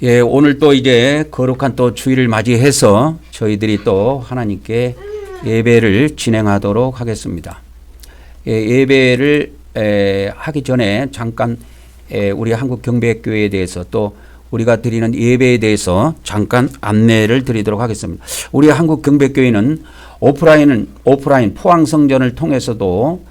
예, 오늘 또 이제 거룩한 또 주일을 맞이해서 저희들이 또 하나님께 예배를 진행하도록 하겠습니다. 예, 예배를 하기 전에 잠깐 우리 한국경배교회에 대해서 또 우리가 드리는 예배에 대해서 잠깐 안내를 드리도록 하겠습니다. 우리 한국경배교회는 오프라인 포항성전을 통해서도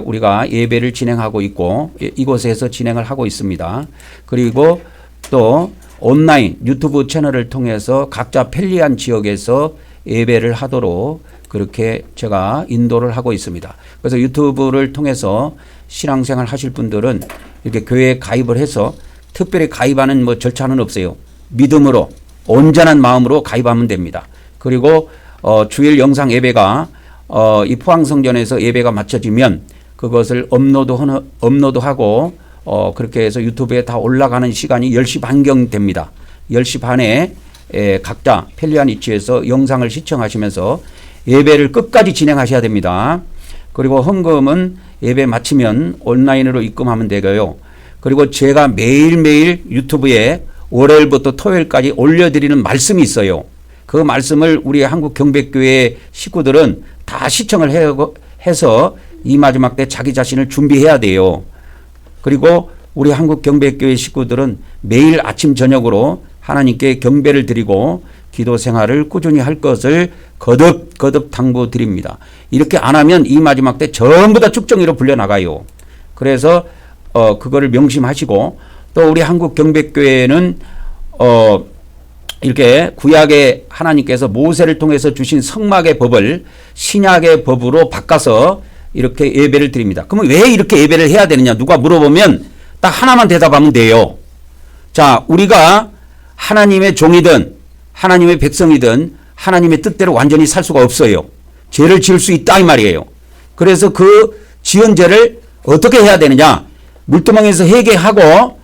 우리가 예배를 진행하고 있고 이곳에서 진행을 하고 있습니다. 그리고 또 온라인 유튜브 채널을 통해서 각자 편리한 지역에서 예배를 하도록 그렇게 제가 인도를 하고 있습니다. 그래서 유튜브를 통해서 신앙생활 하실 분들은 이렇게 교회에 가입을 해서 특별히 가입하는 절차는 없어요. 믿음으로 온전한 마음으로 가입하면 됩니다. 그리고 주일 영상 예배가 이 포항성전에서 예배가 마쳐지면 그것을 업로드하고 그렇게 해서 유튜브에 다 올라가는 시간이 10시 반경 됩니다. 10시 반에 각자 편리한 위치에서 영상을 시청하시면서 예배를 끝까지 진행하셔야 됩니다. 그리고 헌금은 예배 마치면 온라인으로 입금하면 되고요. 그리고 제가 매일매일 유튜브에 월요일부터 토요일까지 올려드리는 말씀이 있어요. 그 말씀을 우리 한국경배교회 식구들은 다 시청을 해서 이 마지막 때 자기 자신을 준비해야 돼요. 그리고 우리 한국경배교회 식구들은 매일 아침 저녁으로 하나님께 경배를 드리고 기도 생활을 꾸준히 할 것을 거듭 당부드립니다. 이렇게 안 하면 이 마지막 때 전부 다 축정이로 불려나가요. 그래서 그거를 명심하시고 또 우리 한국경배교회는 이렇게 구약의 하나님께서 모세를 통해서 주신 성막의 법을 신약의 법으로 바꿔서 이렇게 예배를 드립니다. 그러면 왜 이렇게 예배를 해야 되느냐 누가 물어보면 딱 하나만 대답하면 돼요. 자, 우리가 하나님의 종이든 하나님의 백성이든 하나님의 뜻대로 완전히 살 수가 없어요. 죄를 지을 수 있다 이 말이에요. 그래서 그 지은 죄를 어떻게 해야 되느냐, 물두멍에서 회개하고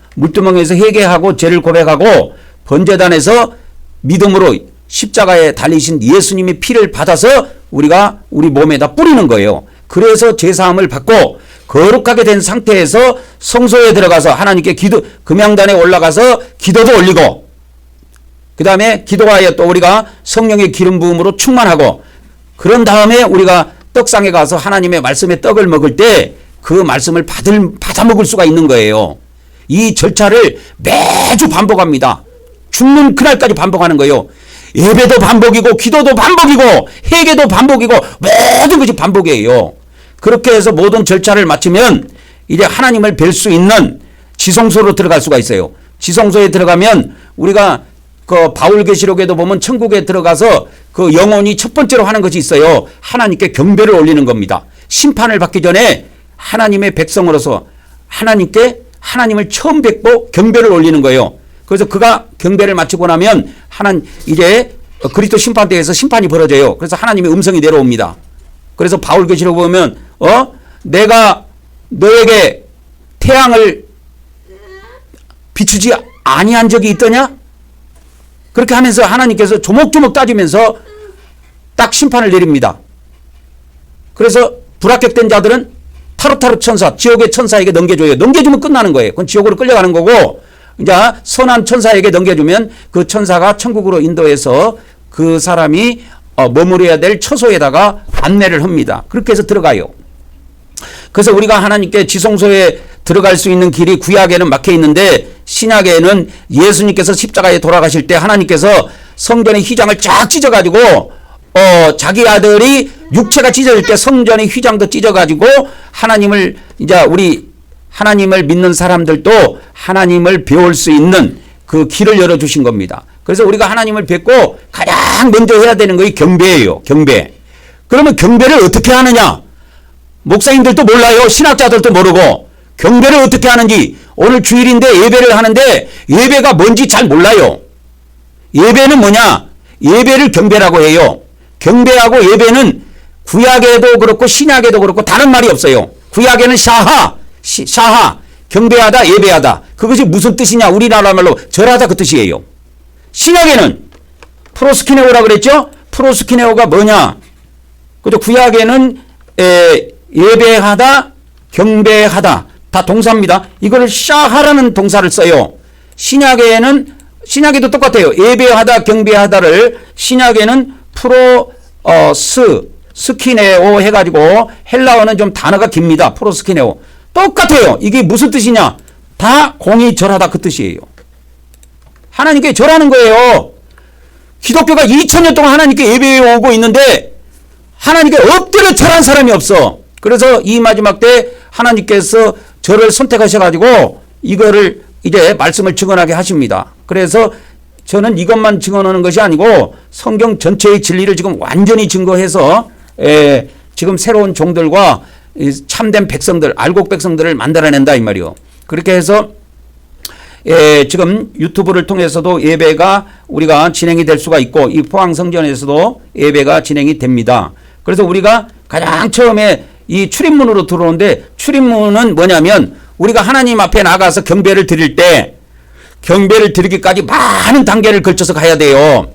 죄를 고백하고 번제단에서 믿음으로 십자가에 달리신 예수님의 피를 받아서 우리가 우리 몸에다 뿌리는 거예요. 그래서 제사함을 받고 거룩하게 된 상태에서 성소에 들어가서 하나님께 금양단에 올라가서 기도도 올리고 그 다음에 기도하여 또 우리가 성령의 기름 부음으로 충만하고 그런 다음에 우리가 떡상에 가서 하나님의 말씀의 떡을 먹을 때 그 말씀을 받아 먹을 수가 있는 거예요. 이 절차를 매주 반복합니다. 죽는 그날까지 반복하는 거예요. 예배도 반복이고 기도도 반복이고 회개도 반복이고 모든 것이 반복이에요. 그렇게 해서 모든 절차를 마치면 이제 하나님을 뵐 수 있는 지성소로 들어갈 수가 있어요. 지성소에 들어가면 우리가 그 바울계시록에도 보면 천국에 들어가서 그 영혼이 첫 번째로 하는 것이 있어요. 하나님께 경배를 올리는 겁니다. 심판을 받기 전에 하나님의 백성으로서 하나님을 처음 뵙고 경배를 올리는 거예요. 그래서 그가 경배를 마치고 나면 이제 그리스도 심판대에서 심판이 벌어져요. 그래서 하나님의 음성이 내려옵니다. 그래서 바울계시록 보면 내가 너에게 태양을 비추지 아니한 적이 있더냐? 그렇게 하면서 하나님께서 조목조목 따지면서 딱 심판을 내립니다. 그래서 불합격된 자들은 타로타로 천사, 지옥의 천사에게 넘겨줘요. 넘겨주면 끝나는 거예요. 그건 지옥으로 끌려가는 거고 이제 선한 천사에게 넘겨주면 그 천사가 천국으로 인도해서 그 사람이 머무려야 될 처소에다가 안내를 합니다. 그렇게 해서 들어가요. 그래서 우리가 하나님께 지성소에 들어갈 수 있는 길이 구약에는 막혀 있는데 신약에는 예수님께서 십자가에 돌아가실 때 하나님께서 성전의 휘장을 쫙 찢어가지고 자기 아들이 육체가 찢어질 때 성전의 휘장도 찢어가지고 우리 하나님을 믿는 사람들도 하나님을 배울 수 있는 그 길을 열어주신 겁니다. 그래서 우리가 하나님을 뵙고 가장 먼저 해야 되는 것이 경배예요. 경배. 그러면 경배를 어떻게 하느냐? 목사님들도 몰라요. 신학자들도 모르고. 경배를 어떻게 하는지 오늘 주일인데 예배를 하는데 예배가 뭔지 잘 몰라요. 예배는 뭐냐? 예배를 경배라고 해요. 경배하고 예배는 구약에도 그렇고 신약에도 그렇고 다른 말이 없어요. 구약에는 샤하, 경배하다, 예배하다. 그것이 무슨 뜻이냐? 우리나라 말로 절하다 그 뜻이에요. 신약에는 프로스키네오라 그랬죠? 프로스키네오가 뭐냐? 그죠? 구약에는 예배하다, 경배하다 다 동사입니다. 이거를 샤하라는 동사를 써요. 신약에는 신약에도 똑같아요. 예배하다, 경배하다를 신약에는 스키네오 해가지고 헬라어는 좀 단어가 깁니다. 프로스키네오. 똑같아요. 이게 무슨 뜻이냐? 다 공의 절하다 그 뜻이에요. 하나님께 절하는 거예요. 기독교가 2000년 동안 하나님께 예배해 오고 있는데 하나님께 엎드려 절한 사람이 없어. 그래서 이 마지막 때 하나님께서 저를 선택하셔가지고 이거를 이제 말씀을 증언하게 하십니다. 그래서 저는 이것만 증언하는 것이 아니고 성경 전체의 진리를 지금 완전히 증거해서 지금 새로운 종들과 참된 백성들, 알곡 백성들을 만들어낸다 이 말이요. 그렇게 해서 지금 유튜브를 통해서도 예배가 우리가 진행이 될 수가 있고 이 포항성전에서도 예배가 진행이 됩니다. 그래서 우리가 가장 처음에 이 출입문으로 들어오는데 출입문은 뭐냐면 우리가 하나님 앞에 나가서 경배를 드릴 때 경배를 드리기까지 많은 단계를 걸쳐서 가야 돼요.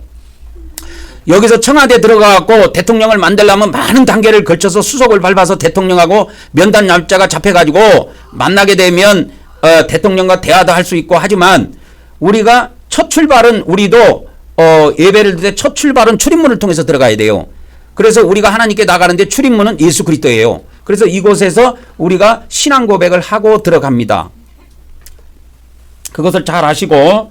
여기서 청와대 들어가고 대통령을 만들려면 많은 단계를 걸쳐서 수속을 밟아서 대통령하고 면담 날짜가 잡혀가지고 만나게 되면 대통령과 대화도 할 수 있고 하지만 우리가 첫 출발은 우리도 예배를 드릴 때 첫 출발은 출입문을 통해서 들어가야 돼요. 그래서 우리가 하나님께 나가는데 출입문은 예수 그리스도예요. 그래서 이곳에서 우리가 신앙 고백을 하고 들어갑니다. 그것을 잘 아시고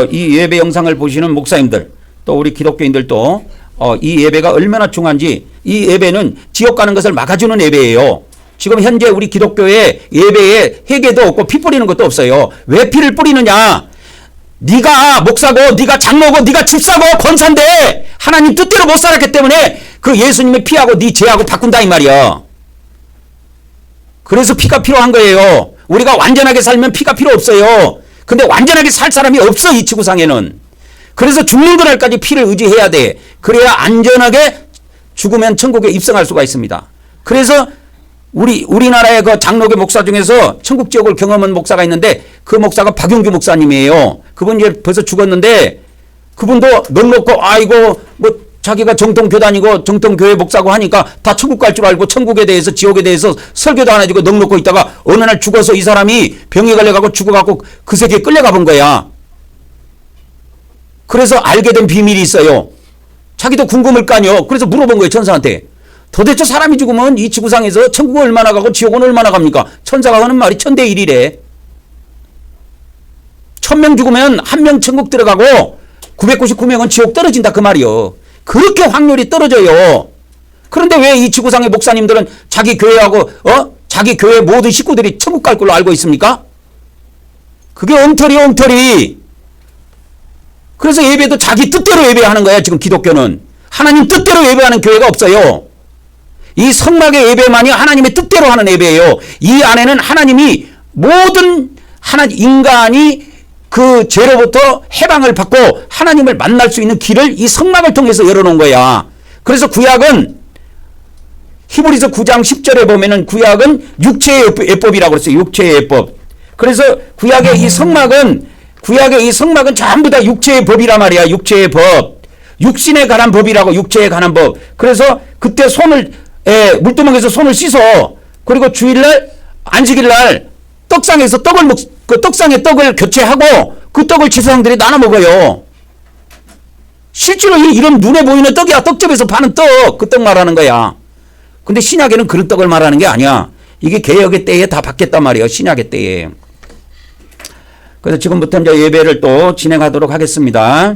이 예배 영상을 보시는 목사님들 또 우리 기독교인들도 이 예배가 얼마나 중요한지 이 예배는 지옥 가는 것을 막아주는 예배예요. 지금 현재 우리 기독교의 예배에 회개도 없고 피 뿌리는 것도 없어요. 왜 피를 뿌리느냐? 네가 목사고 네가 장로고 네가 집사고 권사인데 하나님 뜻대로 못 살았기 때문에 그 예수님의 피하고 네 죄하고 바꾼다 이 말이야. 그래서 피가 필요한 거예요. 우리가 완전하게 살면 피가 필요 없어요. 근데 완전하게 살 사람이 없어 이 지구상에는. 그래서 죽는 그날까지 피를 의지해야 돼. 그래야 안전하게 죽으면 천국에 입성할 수가 있습니다. 그래서 우리나라의 그 장로교 목사 중에서 천국 지옥을 경험한 목사가 있는데 그 목사가 박용규 목사님이에요. 그분 이제 벌써 죽었는데 그분도 넉넉고 아이고 뭐 자기가 정통교단이고 정통교회 목사고 하니까 다 천국 갈 줄 알고 천국에 대해서 지옥에 대해서 설교도 안 해주고 넉넉고 있다가 어느 날 죽어서 이 사람이 병에 걸려가고 죽어갖고 그 세계에 끌려가 본 거야. 그래서 알게 된 비밀이 있어요. 자기도 궁금할 거 아니요. 그래서 물어본 거예요 천사한테. 도대체 사람이 죽으면 이 지구상에서 천국은 얼마나 가고 지옥은 얼마나 갑니까? 천사가 하는 말이 1000대 1이래. 1000명 죽으면 1명 천국 들어가고 999명은 지옥 떨어진다 그 말이요. 그렇게 확률이 떨어져요. 그런데 왜 이 지구상의 목사님들은 자기 교회하고 자기 교회 모든 식구들이 천국 갈 걸로 알고 있습니까? 그게 엉터리. 그래서 예배도 자기 뜻대로 예배하는 거야 지금 기독교는. 하나님 뜻대로 예배하는 교회가 없어요. 이 성막의 예배만이 하나님의 뜻대로 하는 예배예요. 이 안에는 하나님이 모든 인간이 그 죄로부터 해방을 받고 하나님을 만날 수 있는 길을 이 성막을 통해서 열어놓은 거야. 그래서 구약은 히브리서 9장 10절에 보면은 구약은 육체의 예법이라고 그랬어요. 육체의 예법. 그래서 구약의 이 성막은 전부 다 육체의 법이란 말이야. 육체의 법. 육신에 관한 법이라고 육체에 관한 법. 그래서 그때 물두멍에서 손을 씻어. 그리고 주일날 안식일날 떡상에서 그 떡상에 떡을 교체하고 그 떡을 제사장들이 나눠 먹어요. 실제로 이런 눈에 보이는 떡이야. 떡집에서 파는 떡. 그 떡 말하는 거야. 근데 신약에는 그런 떡을 말하는 게 아니야. 이게 개혁의 때에 다 바뀌었단 말이에요. 신약의 때에. 그래서 지금부터 이제 예배를 또 진행하도록 하겠습니다.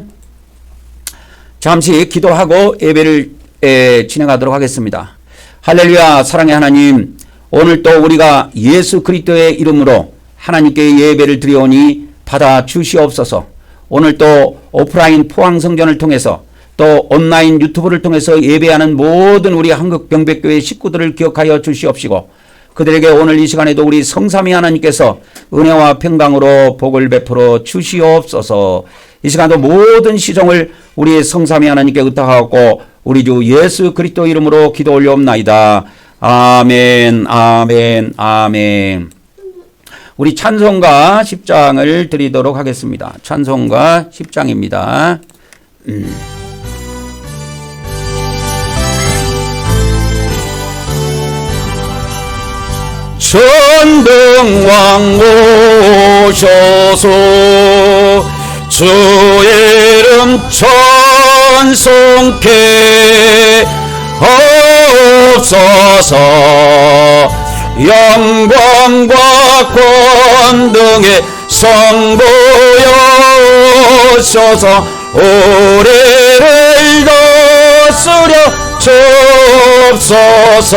잠시 기도하고 예배를 진행하도록 하겠습니다. 할렐루야. 사랑의 하나님, 오늘 또 우리가 예수 그리스도의 이름으로 하나님께 예배를 드리오니 받아 주시옵소서. 오늘 또 오프라인 포항성전을 통해서 또 온라인 유튜브를 통해서 예배하는 모든 우리 한국병백교회 식구들을 기억하여 주시옵시고 그들에게 오늘 이 시간에도 우리 성삼위 하나님께서 은혜와 평강으로 복을 베풀어 주시옵소서. 이 시간도 모든 시종을 우리 성삼위 하나님께 의탁하고 우리 주 예수 그리스도 이름으로 기도 올려옵나이다. 아멘, 아멘, 아멘. 우리 찬송가 10장을 드리도록 하겠습니다. 찬송가 10장입니다. 천등왕 오셔서 주 이름 찬송케 하옵소서. 영광과 권능의 성부여셔서 우리를 다스려 주옵소서.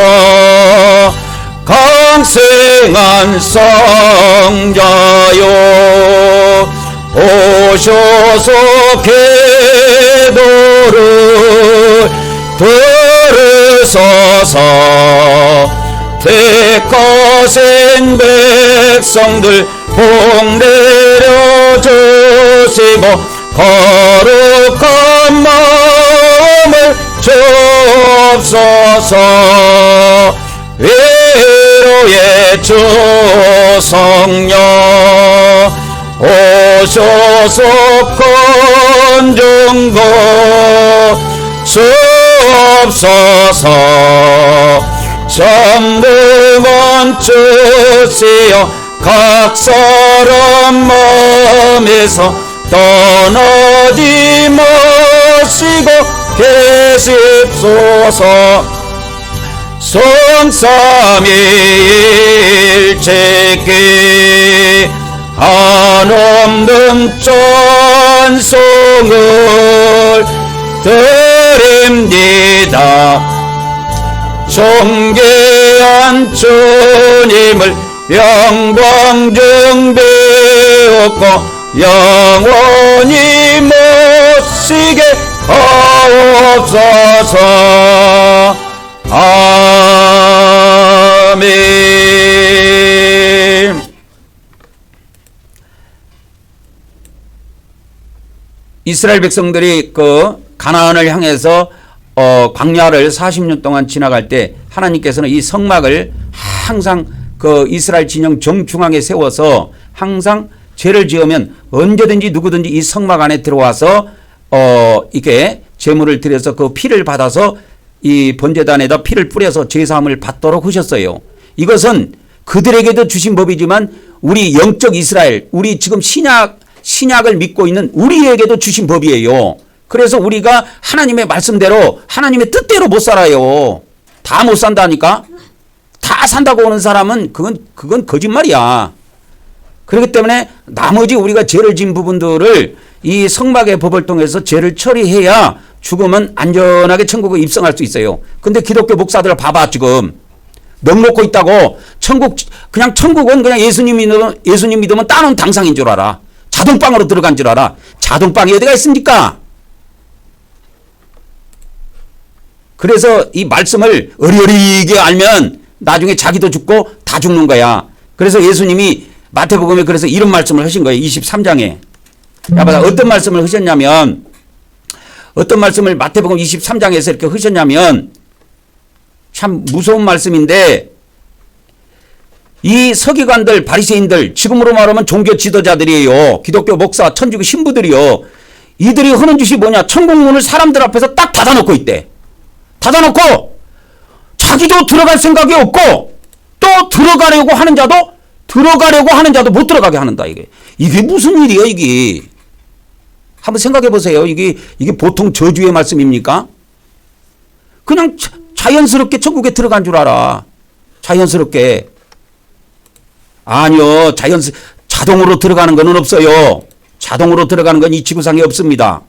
강생한 성자여 오셔서 기도를 들으소서. 택하신 백성들 복 내려주시고 거룩한 마음을 주옵소서. 위로의 주 성령 오셔서 건중고 주옵소서. 전능한 주시여 각 사람 마음에서 떠나지 마시고 계십소서. 성삼위일체께 한없는 찬송을 드립니다. 존귀한 주님을 영광 증배하고 영원히 모시게 하옵소서. 아멘. 이스라엘 백성들이 그 가나안을 향해서 광야를 40년 동안 지나갈 때 하나님께서는 이 성막을 항상 그 이스라엘 진영 정중앙에 세워서 항상 죄를 지으면 언제든지 누구든지 이 성막 안에 들어와서 이게 제물을 드려서 그 피를 받아서 이 번제단에다 피를 뿌려서 제사함을 받도록 하셨어요. 이것은 그들에게도 주신 법이지만 우리 영적 이스라엘, 우리 지금 신약을 믿고 있는 우리에게도 주신 법이에요. 그래서 우리가 하나님의 말씀대로 하나님의 뜻대로 못 살아요. 다 못 산다니까. 다 산다고 오는 사람은 그건 거짓말이야. 그렇기 때문에 나머지 우리가 죄를 지은 부분들을 이 성막의 법을 통해서 죄를 처리해야 죽으면 안전하게 천국에 입성할 수 있어요. 근데 기독교 목사들 봐봐 지금 넉놓고 있다고 천국은 그냥 예수님 믿으면 따놓은 당상인 줄 알아. 자동방으로 들어간 줄 알아. 자동방이 어디가 있습니까? 그래서 이 말씀을 어리어리게 알면 나중에 자기도 죽고 다 죽는 거야. 그래서 예수님이 마태복음에 그래서 이런 말씀을 하신 거예요. 23장에. 어떤 말씀을 하셨냐면 어떤 말씀을 마태복음 23장에서 이렇게 하셨냐면 참 무서운 말씀인데 이 서기관들 바리새인들 지금으로 말하면 종교 지도자들이에요. 기독교 목사 천주교 신부들이요. 이들이 하는 짓이 뭐냐. 천국문을 사람들 앞에서 딱 닫아놓고 있대. 닫아놓고 자기도 들어갈 생각이 없고 또 들어가려고 하는 자도 못 들어가게 하는다. 이게 무슨 일이에요 이게. 한번 생각해 보세요. 이게 보통 저주의 말씀입니까? 그냥 자연스럽게 천국에 들어간 줄 알아. 자연스럽게. 아니요. 자동으로 들어가는 건 없어요. 자동으로 들어가는 건 이 지구상에 없습니다.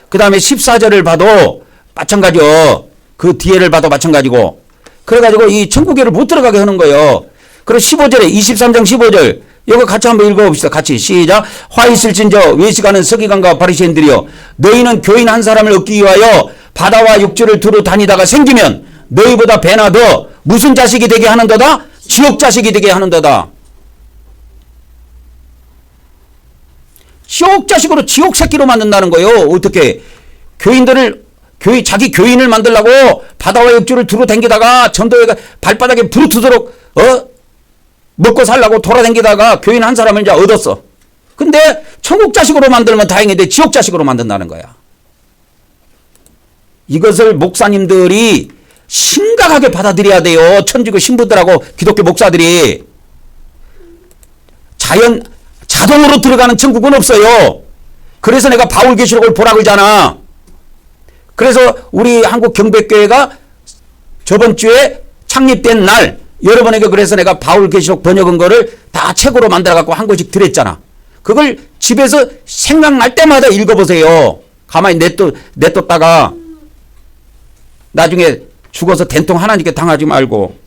그 다음에 14절을 봐도 마찬가지요. 그 뒤에를 봐도 마찬가지고. 그래가지고 이 천국에를 못 들어가게 하는 거예요. 그리고 15절에 23장 15절 이거 같이 한번 읽어봅시다. 같이 시작. 화 있을진저 외식하는 서기관과 바리새인들이여 너희는 교인 한 사람을 얻기 위하여 바다와 육지를 두루 다니다가 생기면 너희보다 배나 더 무슨 자식이 되게 하는도다? 지옥 자식이 되게 하는도다. 지옥 자식으로 지옥 새끼로 만든다는 거예요. 어떻게 자기 교인을 만들려고 바다와 육지를 두루 댕기다가 전도회가 발바닥에 부르트도록 먹고 살려고 돌아댕기다가 교인 한 사람을 이제 얻었어. 근데 천국 자식으로 만들면 다행인데 지옥 자식으로 만든다는 거야. 이것을 목사님들이 심각하게 받아들여야 돼요. 천주교 신부들하고 기독교 목사들이. 자동으로 들어가는 천국은 없어요. 그래서 내가 바울계시록을 보라 그러잖아. 그래서 우리 한국 경백교회가 저번 주에 창립된 날 여러분에게 그래서 내가 바울계시록 번역한 거를 다 책으로 만들어 갖고 한 권씩 드렸잖아. 그걸 집에서 생각날 때마다 읽어보세요. 가만히 냅뒀다가 나중에 죽어서 된통 하나님께 당하지 말고.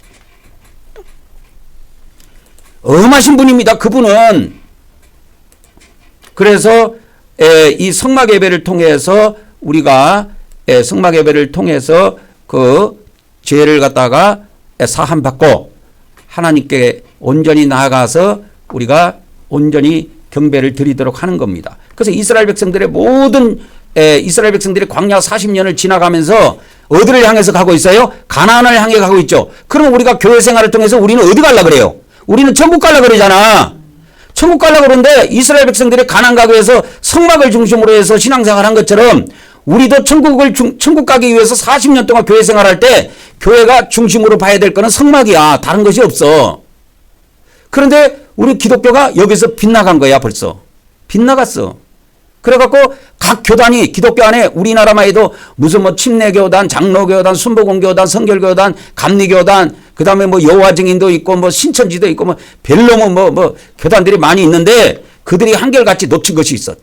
엄하신 분입니다. 그분은. 그래서 이 성막 예배를 통해서 우리가 성막 예배를 통해서 그 죄를 갖다가 사함받고 하나님께 온전히 나아가서 우리가 온전히 경배를 드리도록 하는 겁니다. 그래서 이스라엘 백성들의 모든 이스라엘 백성들이 광야 40년을 지나가면서 어디를 향해서 가고 있어요? 가나안을 향해 가고 있죠. 그럼 우리가 교회 생활을 통해서 우리는 어디 가려고 그래요? 우리는 천국 가려고 그러잖아. 천국 가려고 그러는데 이스라엘 백성들이 가나안 가기 위해서 성막을 중심으로 해서 신앙생활을 한 것처럼 우리도 천국 가기 위해서 40년 동안 교회 생활할 때 교회가 중심으로 봐야 될 거는 성막이야. 다른 것이 없어. 그런데 우리 기독교가 여기서 빗나간 거야 벌써. 빗나갔어. 그래갖고 각 교단이 기독교 안에 우리나라만 해도 무슨 뭐 침례교단, 장로교단, 순복음교단, 성결교단, 감리교단, 그 다음에 뭐 여호와 증인도 있고 뭐 신천지도 있고 뭐 별로 뭐 교단들이 많이 있는데 그들이 한결같이 놓친 것이 있어.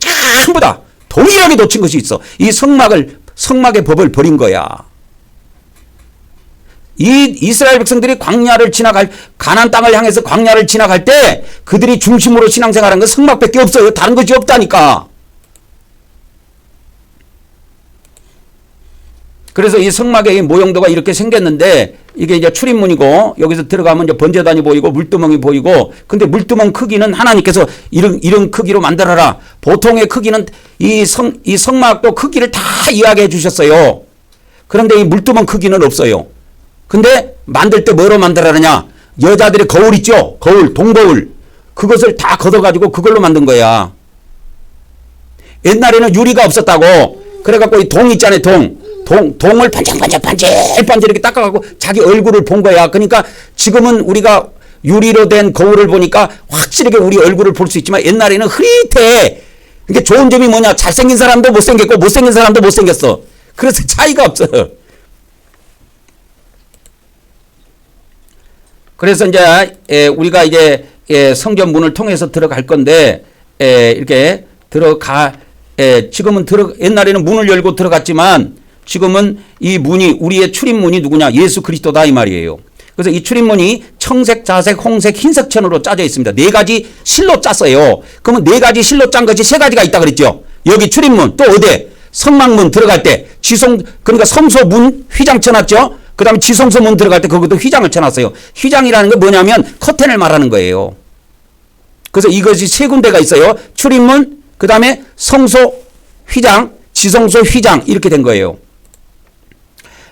전부 다 동일하게 놓친 것이 있어. 이 성막의 법을 버린 거야. 이 이스라엘 백성들이 가나안 땅을 향해서 광야를 지나갈 때 그들이 중심으로 신앙생활한 건 성막밖에 없어요. 다른 것이 없다니까. 그래서 이 성막의 모형도가 이렇게 생겼는데 이게 이제 출입문이고 여기서 들어가면 이제 번제단이 보이고 물두멍이 보이고 근데 물두멍 크기는 하나님께서 이런 크기로 만들어라. 보통의 크기는 이 성막도 크기를 다 이야기해 주셨어요. 그런데 이 물두멍 크기는 없어요. 근데 만들 때 뭐로 만들어라냐? 여자들의 거울 있죠? 거울, 동거울. 그것을 다 걷어가지고 그걸로 만든 거야. 옛날에는 유리가 없었다고. 그래갖고 이 동 있잖아요, 동을 반질반질 이렇게 닦아갖고 자기 얼굴을 본 거야. 그러니까 지금은 우리가 유리로 된 거울을 보니까 확실하게 우리 얼굴을 볼 수 있지만 옛날에는 흐릿해. 이게 좋은 점이 뭐냐? 잘생긴 사람도 못생겼고 못생긴 사람도 못생겼어. 그래서 차이가 없어요. 그래서 이제 우리가 이제 성전 문을 통해서 들어갈 건데 이렇게 지금은 옛날에는 문을 열고 들어갔지만 지금은 이 문이 우리의 출입문이 누구냐? 예수 그리스도다 이 말이에요. 그래서 이 출입문이 청색, 자색, 홍색, 흰색 천으로 짜져 있습니다. 4가지 실로 짰어요. 그러면 4가지 실로 짠 것이 3가지가 있다 그랬죠. 여기 출입문 또 어디? 성막문 들어갈 때 그러니까 성소문 휘장 쳐놨죠. 그 다음에 지성소문 들어갈 때 거기도 휘장을 쳐놨어요. 휘장이라는 건 뭐냐면 커튼을 말하는 거예요. 그래서 이것이 3군데가 있어요. 출입문, 그 다음에 성소 휘장, 지성소 휘장 이렇게 된 거예요.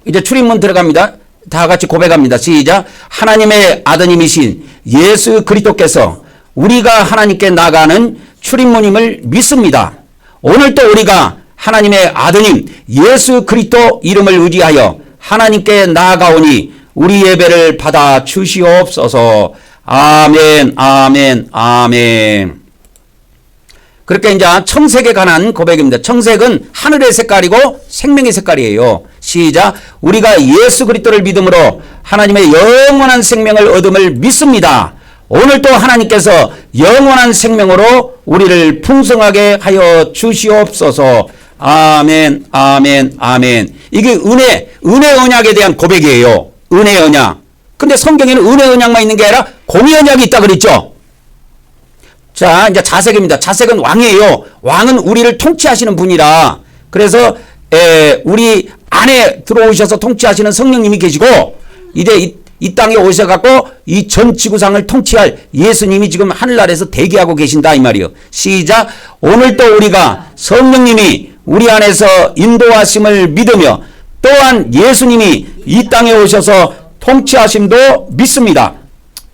이제 출입문 들어갑니다. 다 같이 고백합니다. 시작. 하나님의 아드님이신 예수 그리스도께서 우리가 하나님께 나가는 출입문임을 믿습니다. 오늘도 우리가 하나님의 아드님 예수 그리스도 이름을 의지하여 하나님께 나아가오니 우리 예배를 받아 주시옵소서. 아멘, 아멘, 아멘. 그렇게 이제 청색에 관한 고백입니다. 청색은 하늘의 색깔이고 생명의 색깔이에요. 시작. 우리가 예수 그리스도를 믿음으로 하나님의 영원한 생명을 얻음을 믿습니다. 오늘도 하나님께서 영원한 생명으로 우리를 풍성하게 하여 주시옵소서. 아멘, 아멘, 아멘. 이게 은혜 언약에 대한 고백이에요. 은혜 언약. 근데 성경에는 은혜 언약만 있는 게 아니라 공의 언약이 있다 그랬죠. 자, 이제 자색입니다. 자색은 왕이에요. 왕은 우리를 통치하시는 분이라. 그래서 우리 안에 들어오셔서 통치하시는 성령님이 계시고 이제 이 땅에 오셔갖고 이 전 지구상을 통치할 예수님이 지금 하늘나라에서 대기하고 계신다 이 말이에요. 시작. 오늘도 우리가 성령님이 우리 안에서 인도하심을 믿으며 또한 예수님이 이 땅에 오셔서 통치하심도 믿습니다.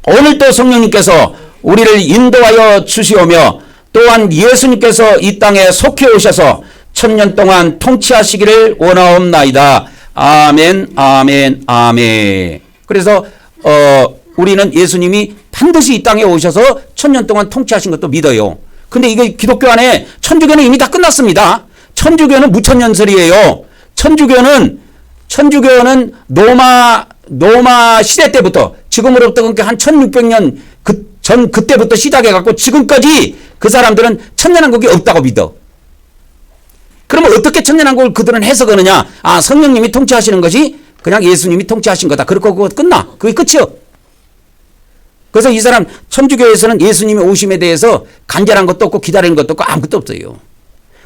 오늘도 성령님께서 우리를 인도하여 주시오며 또한 예수님께서 이 땅에 속해 오셔서 1000년 동안 통치하시기를 원하옵나이다. 아멘, 아멘, 아멘. 그래서 우리는 예수님이 반드시 이 땅에 오셔서 1000년 동안 통치하신 것도 믿어요. 근데 이게 기독교 안에 천주교는 이미 다 끝났습니다. 천주교는 무천년설이에요. 천주교는 노마 시대 때부터 지금으로부터 그러니까 한 1600년 그때부터 시작해갖고 지금까지 그 사람들은 천년왕국이 없다고 믿어. 그러면 어떻게 천년왕국을 그들은 해석하느냐? 아, 성령님이 통치하시는 것이 그냥 예수님이 통치하신 거다. 그렇고 그거 끝나. 그게 끝이요. 그래서 이 사람 천주교에서는 예수님의 오심에 대해서 간절한 것도 없고 기다리는 것도 없고 아무것도 없어요.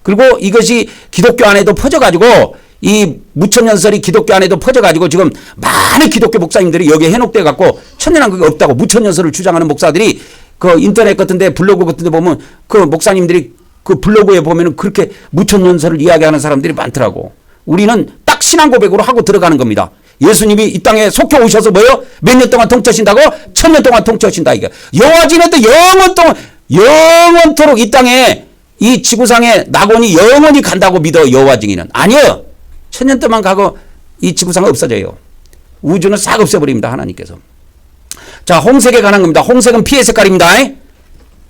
그리고 이것이 기독교 안에도 퍼져가지고 이 무천년설이 기독교 안에도 퍼져가지고 지금 많은 기독교 목사님들이 여기에 해놓돼 갖고 천년왕국이 없다고 무천년설을 주장하는 목사들이 그 인터넷 같은데 블로그 같은데 보면 그 목사님들이 그 블로그에 보면은 그렇게 무천년설을 이야기하는 사람들이 많더라고. 우리는 딱 신앙 고백으로 하고 들어가는 겁니다. 예수님이 이 땅에 속혀 오셔서 뭐요? 몇 년 동안 통치하신다고? 1000년 동안 통치하신다 이게. 여호와지는 영원토록 이 땅에 이 지구상에 낙원이 영원히 간다고 믿어. 여호와 증인은 아니요. 1000년 동안 가고 이 지구상은 없어져요. 우주는 싹 없애버립니다. 하나님께서. 자, 홍색에 관한 겁니다. 홍색은 피의 색깔입니다.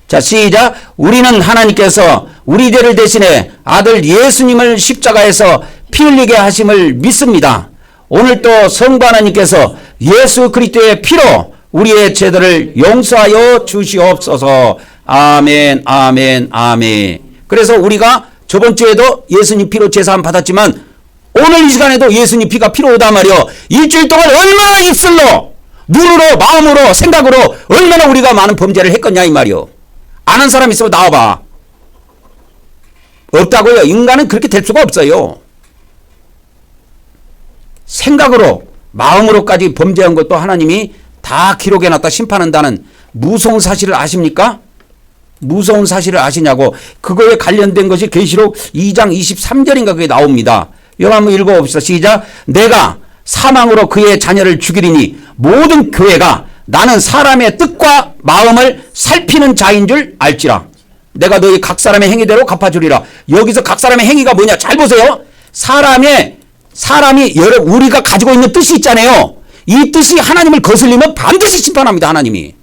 자, 시작. 우리는 하나님께서 우리 죄를 대신해 아들 예수님을 십자가에서 피 흘리게 하심을 믿습니다. 오늘 또 성부 하나님께서 예수 그리스도의 피로 우리의 죄들을 용서하여 주시옵소서. 아멘, 아멘, 아멘. 그래서 우리가 저번 주에도 예수님 피로 제사함 받았지만 오늘 이 시간에도 예수님 피가 피로 오단 말이요. 일주일 동안 얼마나 입술로, 눈으로, 마음으로, 생각으로 얼마나 우리가 많은 범죄를 했겠냐 이 말이요. 아는 사람 있으면 나와봐. 없다고요. 인간은 그렇게 될 수가 없어요. 생각으로, 마음으로까지 범죄한 것도 하나님이 다 기록해놨다 심판한다는 무서운 사실을 아십니까? 무서운 사실을 아시냐고. 그거에 관련된 것이 계시록 2장 23절인가 그게 나옵니다. 여러분 한번 읽어봅시다. 시작. 내가 사망으로 그의 자녀를 죽이리니 모든 교회가 나는 사람의 뜻과 마음을 살피는 자인 줄 알지라. 내가 너희 각 사람의 행위대로 갚아주리라. 여기서 각 사람의 행위가 뭐냐? 잘 보세요. 사람이 우리가 가지고 있는 뜻이 있잖아요. 이 뜻이 하나님을 거슬리면 반드시 심판합니다. 하나님이.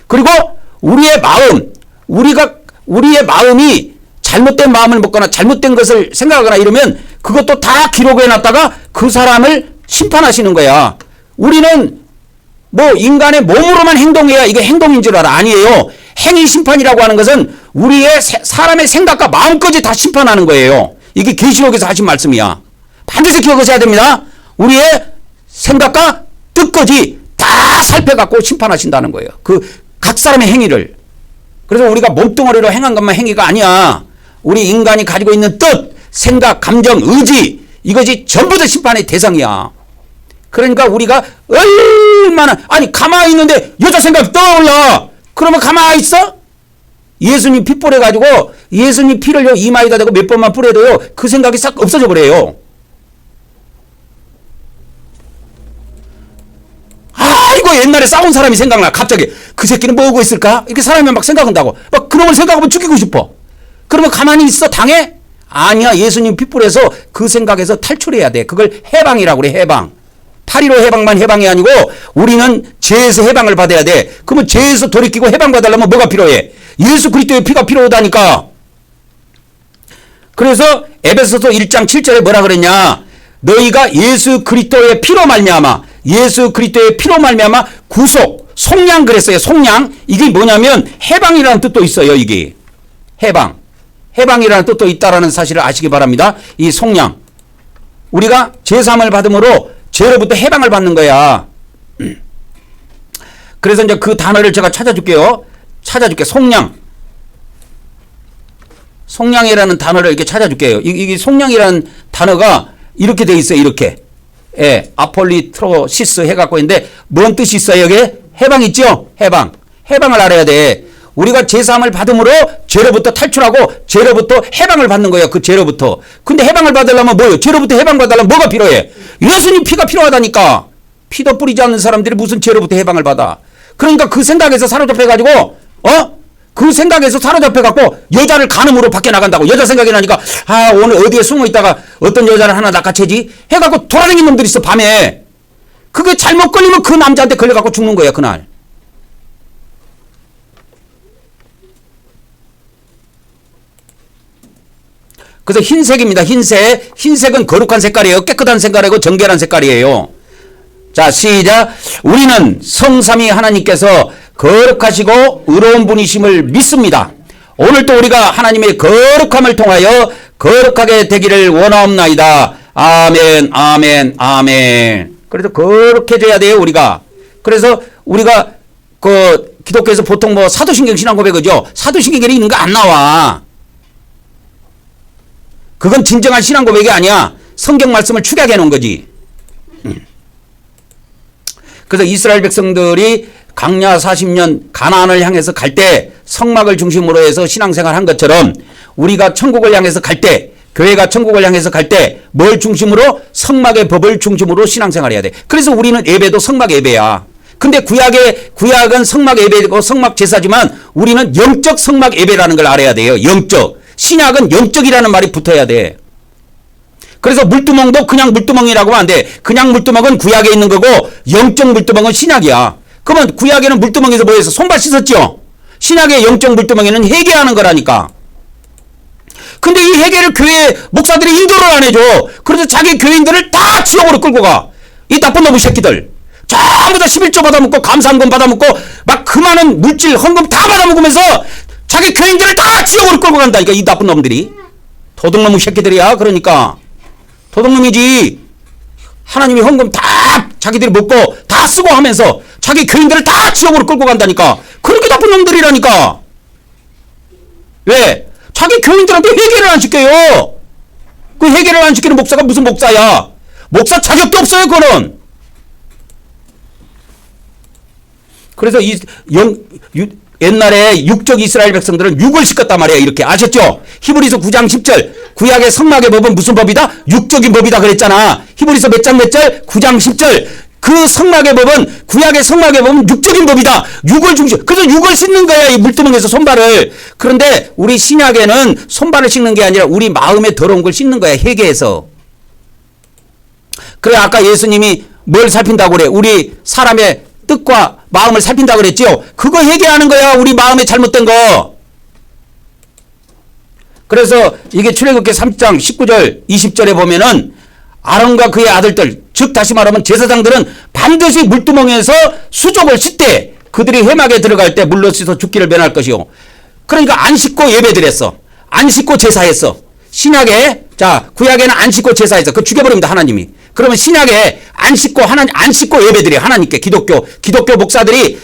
그리고 우리의 마음이 잘못된 마음을 먹거나 잘못된 것을 생각하거나 이러면 그것도 다 기록해 놨다가 그 사람을 심판하시는 거야. 우리는 뭐 인간의 몸으로만 행동해야 이게 행동인 줄 알아. 아니에요. 행위 심판이라고 하는 것은 우리의 사람의 생각과 마음까지 다 심판하는 거예요. 이게 계시록에서 하신 말씀이야. 반드시 기억하셔야 됩니다. 우리의 생각과 뜻까지 다 살펴갖고 심판하신다는 거예요. 그 각 사람의 행위를. 그래서 우리가 몸뚱어리로 행한 것만 행위가 아니야. 우리 인간이 가지고 있는 뜻, 생각, 감정, 의지 이것이 전부 다 심판의 대상이야. 그러니까 우리가 얼마나 가만히 있는데 여자 생각이 떠올라. 그러면 가만히 있어? 예수님 피 뿌려가지고 예수님 피를요 이마에다 대고 몇 번만 뿌려도요 그 생각이 싹 없어져 버려요. 이거 옛날에 싸운 사람이 생각나. 갑자기 그 새끼는 뭐 하고 있을까? 이렇게 사람이 막 생각한다고. 막 그런 걸 생각하면 죽이고 싶어. 그러면 가만히 있어? 당해? 아니야. 예수님 피 뿌려서 그 생각에서 탈출해야 돼. 그걸 해방이라고 그래. 해방. 8.15 해방만 해방이 아니고 우리는 죄에서 해방을 받아야 돼. 그러면 죄에서 돌이키고 해방받으려면 뭐가 필요해? 예수 그리스도의 피가 필요하다니까. 그래서 에베소서 1장 7절에 뭐라 그랬냐? 너희가 예수 그리스도의 피로 말미암아 예수 그리스도의 피로 말미암아 구속, 속량 그랬어요. 속량. 이게 뭐냐면 해방이라는 뜻도 있어요. 이게 해방. 해방이라는 뜻도 있다라는 사실을 아시기 바랍니다. 이 속량. 우리가 죄사함을 받음으로 죄로부터 해방을 받는 거야. 그래서 이제 그 단어를 제가 찾아줄게요. 속량. 속량이라는 단어를 이렇게 찾아줄게요. 이게 속량이라는 단어가 이렇게 돼 있어요. 이렇게. 예, 아폴리트로시스 해갖고 있는데 뭔 뜻이 있어요? 여기에? 해방 있죠? 해방. 해방을 알아야 돼. 우리가 제사함을 받음으로 죄로부터 탈출하고 죄로부터 해방을 받는 거예요. 그 죄로부터. 근데 해방을 받으려면 뭐예요? 죄로부터 해방받으려면 뭐가 필요해? 예수님 피가 필요하다니까. 피도 뿌리지 않는 사람들이 무슨 죄로부터 해방을 받아. 그러니까 그 생각에서 사로잡혀가지고 그 생각에서 사로잡혀갖고 여자를 간음으로 밖에 나간다고. 여자 생각이 나니까 오늘 어디에 숨어 있다가 어떤 여자를 하나 낚아채지 해갖고 돌아다니는 놈들이 있어. 밤에. 그게 잘못 걸리면 그 남자한테 걸려갖고 죽는 거야. 그날. 그래서 흰색입니다. 흰색. 흰색은 거룩한 색깔이에요. 깨끗한 색깔이고 정결한 색깔이에요. 자, 시작. 우리는 성삼위 하나님께서 거룩하시고 의로운 분이심을 믿습니다. 오늘 또 우리가 하나님의 거룩함을 통하여 거룩하게 되기를 원하옵나이다. 아멘, 아멘, 아멘. 그래서 거룩해져야 돼요, 우리가. 그래서 우리가 그 기독교에서 보통 뭐 사도신경 신앙고백이죠. 사도신경에 있는 거 안 나와. 그건 진정한 신앙고백이 아니야. 성경 말씀을 축약해 놓은 거지. 그래서 이스라엘 백성들이 광야 40년 가나안을 향해서 갈 때 성막을 중심으로 해서 신앙생활 한 것처럼 우리가 천국을 향해서 갈 때, 교회가 천국을 향해서 갈 때 뭘 중심으로? 성막의 법을 중심으로 신앙생활 해야 돼. 그래서 우리는 예배도 성막 예배야. 근데 구약은 성막 예배고 성막 제사지만 우리는 영적 성막 예배라는 걸 알아야 돼요. 영적. 신약은 영적이라는 말이 붙어야 돼. 그래서 물두멍도 그냥 물두멍이라고 하면 안 돼. 그냥 물두멍은 구약에 있는 거고 영적 물두멍은 신약이야. 그러면 구약에는 물두멍에서 뭐 해서 손발 씻었죠? 신약의 영적 물두멍에는 회개하는 거라니까. 근데 이 회개를 교회 목사들이 인도를 안 해줘. 그래서 자기 교인들을 다 지옥으로 끌고 가. 이 나쁜 놈의 새끼들. 전부 다 11조 받아먹고 감사함금 받아먹고 막 그 많은 물질 헌금 다 받아먹으면서 자기 교인들을 다 지옥으로 끌고 간다니까. 이 나쁜 놈들이. 도둑놈의 새끼들이야. 그러니까. 도둑놈이지. 하나님이 헌금 다 자기들이 먹고 다 쓰고 하면서 자기 교인들을 다 지옥으로 끌고 간다니까. 그렇게 나쁜 놈들이라니까. 왜? 자기 교인들한테 회개를 안 시켜요. 그 회개를 안 시키는 목사가 무슨 목사야. 목사 자격도 없어요. 그거는. 그래서 옛날에 육적 이스라엘 백성들은 육을 씻었단 말이에요. 이렇게 아셨죠? 히브리서 9장 10절. 구약의 성막의 법은 무슨 법이다? 육적인 법이다 그랬잖아. 히브리서 몇 장 몇 절? 9장 10절. 그 성막의 법은, 구약의 성막의 법은 육적인 법이다. 육을 중심. 그래서 육을 씻는 거야. 이 물두멍에서 손발을. 그런데 우리 신약에는 손발을 씻는 게 아니라 우리 마음에 더러운 걸 씻는 거야. 회개해서. 그래 아까 예수님이 뭘 살핀다고 그래? 우리 사람의 뜻과 마음을 살핀다고 그랬지요. 그거 회개하는 거야. 우리 마음에 잘못된 거. 그래서 이게 출애굽기 3장 19절 20절에 보면은 아론과 그의 아들들, 즉 다시 말하면 제사장들은 반드시 물두멍에서 수족을 씻되 그들이 회막에 들어갈 때 물로 씻어 죽기를 면할 것이요. 그러니까 안 씻고 예배드렸어. 안 씻고 제사했어. 신약에, 자, 구약에는 안 씻고 제사했어. 그거 죽여버립니다, 하나님이. 그러면 신약에 안 씻고 예배드려, 하나님께. 기독교 목사들이,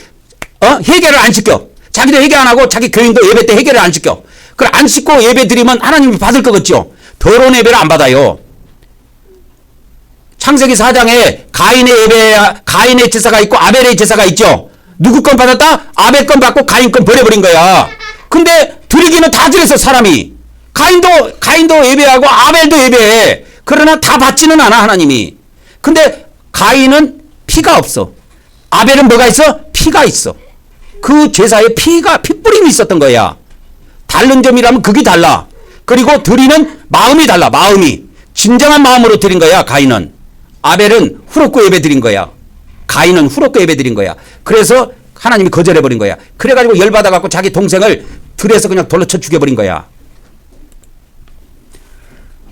회개를 안 시켜. 자기도 회개 안 하고 자기 교인도 예배 때 회개를 안 시켜. 그걸 안 씻고 예배드리면 하나님이 받을 것 같죠? 더러운 예배를 안 받아요. 창세기 4장에 가인의 제사가 있고 아벨의 제사가 있죠. 누구 건 받았다? 아벨 건 받고 가인 건 버려버린 거야. 근데 드리기는 다 드렸어, 사람이. 가인도 예배하고 아벨도 예배해. 그러나 다 받지는 않아, 하나님이. 근데 가인은 피가 없어. 아벨은 뭐가 있어? 피가 있어. 그 제사에 피뿌림이 있었던 거야. 다른 점이라면 그게 달라. 그리고 드리는 마음이 달라, 마음이. 진정한 마음으로 드린 거야, 가인은. 아벨은 후럽고 예배 드린 거야. 가인은 후럽고 예배 드린 거야. 그래서 하나님이 거절해버린 거야. 그래가지고 열받아갖고 자기 동생을 들에서 그냥 돌로 쳐 죽여버린 거야.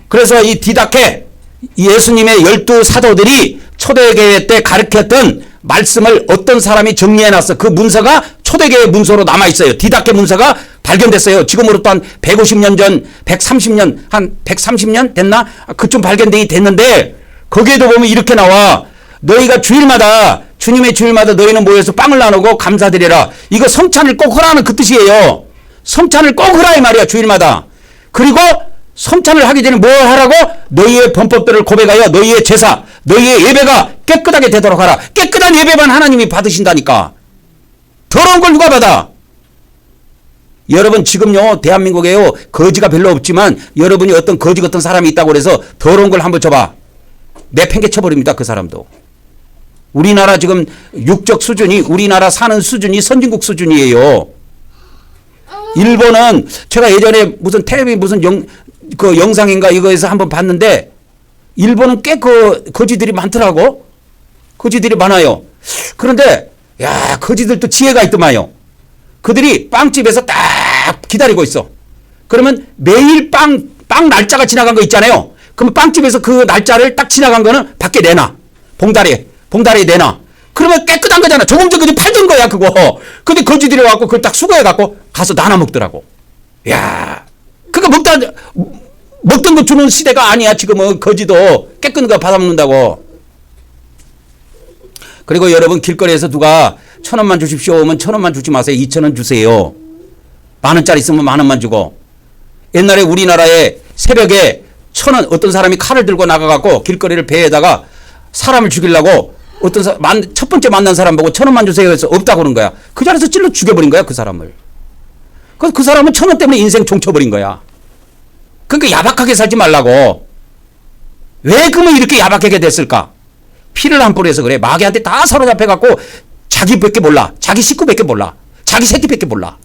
그래서 이 디다케, 예수님의 12 사도들이 초대교회 때 가르쳤던 말씀을 어떤 사람이 정리해놨어. 그 문서가 초대교회 문서로 남아있어요. 디다케 문서가 발견됐어요. 지금으로부터 한 150년 전, 130년, 한 130년 됐나? 그쯤 발견되기 됐는데, 거기에도 보면 이렇게 나와. 너희가 주일마다, 주님의 주일마다 너희는 모여서 빵을 나누고 감사드리라. 이거 성찬을 꼭 하라는 그 뜻이에요. 성찬을 꼭 하라 이 말이야, 주일마다. 그리고 성찬을 하기 전에 뭐 하라고? 너희의 범법들을 고백하여 너희의 제사, 너희의 예배가 깨끗하게 되도록 하라. 깨끗한 예배만 하나님이 받으신다니까. 더러운 걸 누가 받아? 여러분 지금요 대한민국에요 거지가 별로 없지만 여러분이 어떤 거지 같은 사람이 있다고 그래서 더러운 걸 한번 줘봐. 내팽개 쳐버립니다. 그 사람도. 우리나라 지금 육적 수준이, 우리나라 사는 수준이 선진국 수준이에요. 일본은 제가 예전에 무슨 텔레비 무슨 영상인가 이거에서 한번 봤는데 일본은 꽤 거지들이 많더라고. 거지들이 많아요. 그런데 야 거지들도 지혜가 있더만요. 그들이 빵집에서 딱 기다리고 있어. 그러면 매일 빵 빵 날짜가 지나간 거 있잖아요. 그럼 빵집에서 그 날짜를 딱 지나간 거는 밖에 내놔. 봉다리에 내놔. 그러면 깨끗한 거잖아. 조금 전까지 팔던 거야, 그거. 근데 거지들이 와갖고 그걸 딱 수거해갖고 가서 나눠 먹더라고. 야, 그거 먹던 거 주는 시대가 아니야. 지금은 거지도 깨끗한 거 받아먹는다고. 그리고 여러분 길거리에서 누가 1,000원만 주십시오 하면 1,000원만 주지 마세요. 2,000원 주세요. 10,000원짜리 있으면 10,000원만 주고. 옛날에 우리나라에 새벽에 1,000원 어떤 사람이 칼을 들고 나가갖고 길거리를 배에다가 사람을 죽이려고 어떤 첫 번째 만난 사람 보고 1,000원만 주세요 해서 없다고 그런 거야. 그 자리에서 찔러 죽여버린 거야, 그 사람을. 그래서 그 사람은 1,000원 때문에 인생 종쳐버린 거야. 그러니까 야박하게 살지 말라고. 왜 그러면 이렇게 야박하게 됐을까? 피를 안 뿌려서 그래. 마귀한테 다 사로잡혀갖고 자기밖에 몰라. 자기 식구밖에 몰라. 자기 새끼밖에 몰라.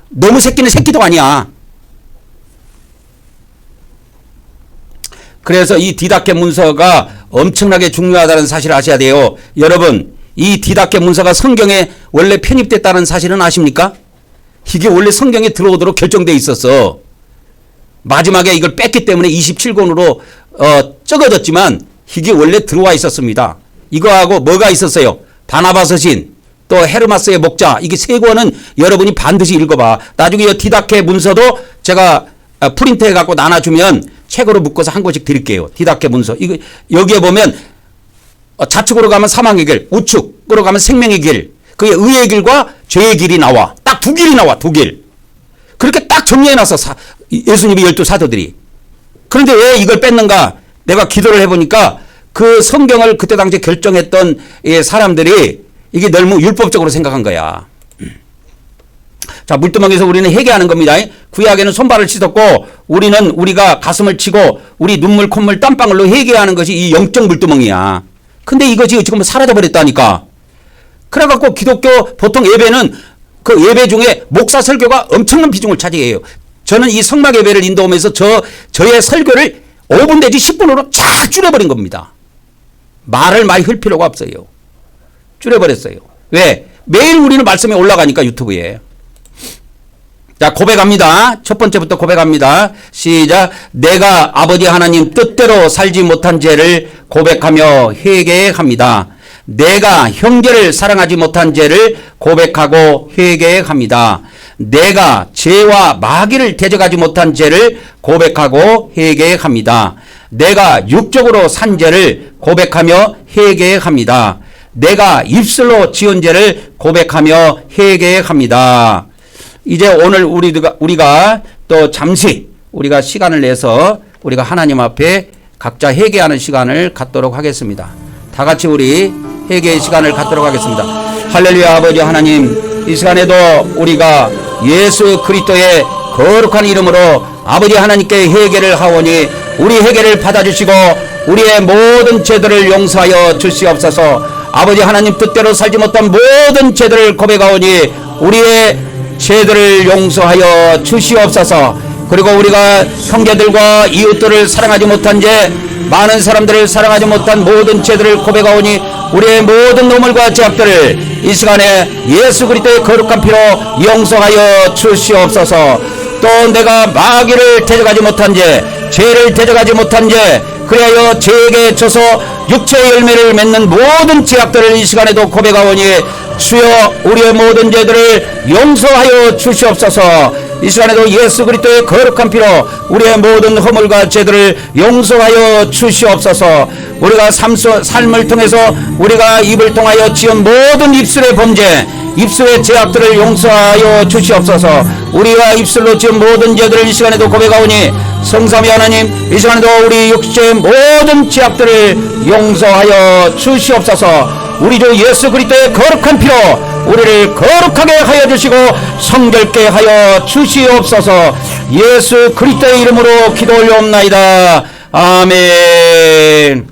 너무 새끼는 새끼도 아니야. 그래서 이 디다케 문서가 엄청나게 중요하다는 사실을 아셔야 돼요. 여러분, 이 디다케 문서가 성경에 원래 편입됐다는 사실은 아십니까? 이게 원래 성경에 들어오도록 결정되어 있었어. 마지막에 이걸 뺐기 때문에 27권으로 적어졌지만 이게 원래 들어와 있었습니다. 이거하고 뭐가 있었어요? 바나바 서신, 또 헤르마스의 목자, 이게 세 권은 여러분이 반드시 읽어봐. 나중에 이 디다케 문서도 제가 프린트해 갖고 나눠주면 책으로 묶어서 한 권씩 드릴게요. 디다케 문서. 이거 여기에 보면 좌측으로 가면 사망의 길, 우측으로 가면 생명의 길, 그게 의의 길과 죄의 길이 나와. 딱 두 길이 나와, 두 길. 그렇게 딱 정리해놨어, 예수님이 12사도들이. 그런데 왜 이걸 뺐는가? 내가 기도를 해보니까 그 성경을 그때 당시에 결정했던 사람들이 이게 너무 율법적으로 생각한 거야. 자, 물두멍에서 우리는 회개하는 겁니다. 구약에는 손발을 씻었고 우리는 우리가 가슴을 치고 우리 눈물, 콧물, 땀방울로 회개하는 것이 이 영적 물두멍이야. 근데 이것이 지금 사라져버렸다니까. 그래갖고 기독교 보통 예배는 그 예배 중에 목사 설교가 엄청난 비중을 차지해요. 저는 이 성막 예배를 인도하면서 저의 설교를 5분 내지 10분으로 쫙 줄여버린 겁니다. 말을 많이 흘 필요가 없어요. 줄여버렸어요. 왜? 매일 우리는 말씀에 올라가니까 유튜브에. 자, 고백합니다. 첫 번째부터 고백합니다. 시작. 내가 아버지 하나님 뜻대로 살지 못한 죄를 고백하며 회개합니다. 내가 형제를 사랑하지 못한 죄를 고백하고 회개합니다. 내가 죄와 마귀를 대적하지 못한 죄를 고백하고 회개합니다. 내가 육적으로 산 죄를 고백하며 회개합니다. 내가 입술로 지은 죄를 고백하며 회개합니다. 이제 오늘 우리가 또 잠시 우리가 시간을 내서 우리가 하나님 앞에 각자 회개하는 시간을 갖도록 하겠습니다. 다 같이 우리 회개의 시간을 갖도록 하겠습니다. 할렐루야. 아버지 하나님, 이 시간에도 우리가 예수 그리스도의 거룩한 이름으로 아버지 하나님께 회개를 하오니 우리 회개를 받아주시고 우리의 모든 죄들을 용서하여 주시옵소서. 아버지 하나님 뜻대로 살지 못한 모든 죄들을 고백하오니 우리의 죄들을 용서하여 주시옵소서. 그리고 우리가 형제들과 이웃들을 사랑하지 못한 죄, 많은 사람들을 사랑하지 못한 모든 죄들을 고백하오니 우리의 모든 노물과 죄악들을 이 시간에 예수 그리스도의 거룩한 피로 용서하여 주시옵소서. 또 내가 마귀를 대적하지 못한 죄, 죄를 대적하지 못한 죄, 그리하여 죄에게 져서 육체의 열매를 맺는 모든 죄악들을 이 시간에도 고백하오니 주여 우리의 모든 죄들을 용서하여 주시옵소서. 이 시간에도 예수 그리스도의 거룩한 피로 우리의 모든 허물과 죄들을 용서하여 주시옵소서. 우리가 삶을 통해서 우리가 입을 통하여 지은 모든 입술의 범죄, 입술의 죄악들을 용서하여 주시옵소서. 우리가 입술로 지은 모든 죄들을 이 시간에도 고백하오니 성삼위 하나님, 이 시간에도 우리 육체의 모든 죄악들을 용서하여 주시옵소서. 우리 주 예수 그리스도의 거룩한 피로 우리를 거룩하게 하여 주시고 성결케 하여 주시옵소서. 예수 그리스도의 이름으로 기도 올려옵나이다. 아멘.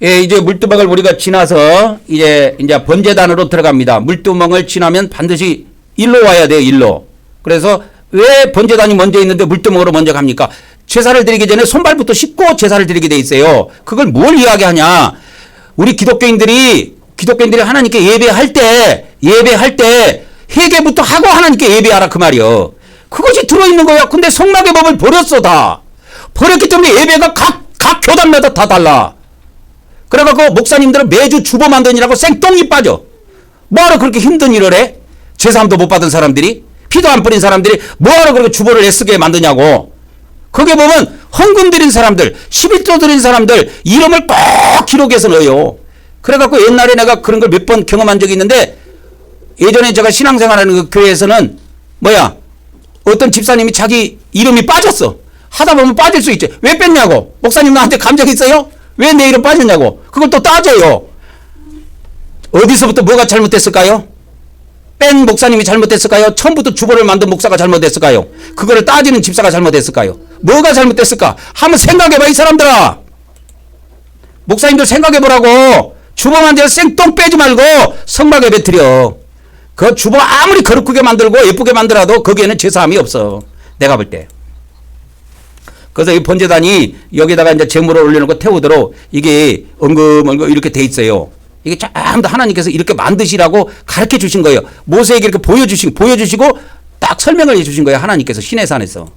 예, 이제 물두멍을 우리가 지나서 이제 번제단으로 들어갑니다. 물두멍을 지나면 반드시 일로 와야 돼요, 일로. 그래서 왜 번제단이 먼저 있는데 물두멍으로 먼저 갑니까? 제사를 드리기 전에 손발부터 씻고 제사를 드리게 돼 있어요. 그걸 뭘 이야기하냐? 우리 기독교인들이 하나님께 예배할 때 회개부터 하고 하나님께 예배하라 그 말이요. 그것이 들어있는 거야. 근데 성막의 법을 버렸어 다. 버렸기 때문에 예배가 각 교단마다 다 달라. 그래갖고 목사님들은 매주 주보 만드느라고 생똥이 빠져. 뭐하러 그렇게 힘든 일을 해? 제사함도 못 받은 사람들이, 피도 안 뿌린 사람들이 뭐하러 그렇게 주보를 애쓰게 만드냐고. 거기에 보면 헌금 드린 사람들, 11조 드린 사람들 이름을 꼭 기록해서 넣어요. 그래갖고 옛날에 내가 그런 걸 몇 번 경험한 적이 있는데, 예전에 제가 신앙생활하는 그 교회에서는 어떤 집사님이 자기 이름이 빠졌어. 하다 보면 빠질 수 있지. 왜 뺐냐고. 목사님 나한테 감정 있어요? 왜 내 이름 빠졌냐고. 그걸 또 따져요. 어디서부터 뭐가 잘못됐을까요? 뺀 목사님이 잘못됐을까요? 처음부터 주보를 만든 목사가 잘못됐을까요? 그거를 따지는 집사가 잘못됐을까요? 뭐가 잘못됐을까? 한번 생각해봐 이 사람들아. 목사님들 생각해보라고. 주보 만들어 생똥 빼지 말고 성막 예배 드려. 그 주보 아무리 거룩하게 만들고 예쁘게 만들어도 거기에는 제사함이 없어. 내가 볼 때. 그래서 이 번제단이 여기다가 이제 제물을 올려놓고 태우도록 이게 엉금엉금 이렇게 돼 있어요. 이게 전부 다 하나님께서 이렇게 만드시라고 가르쳐 주신 거예요. 모세에게 이렇게 보여주시고 딱 설명을 해 주신 거예요. 하나님께서 시내산에서.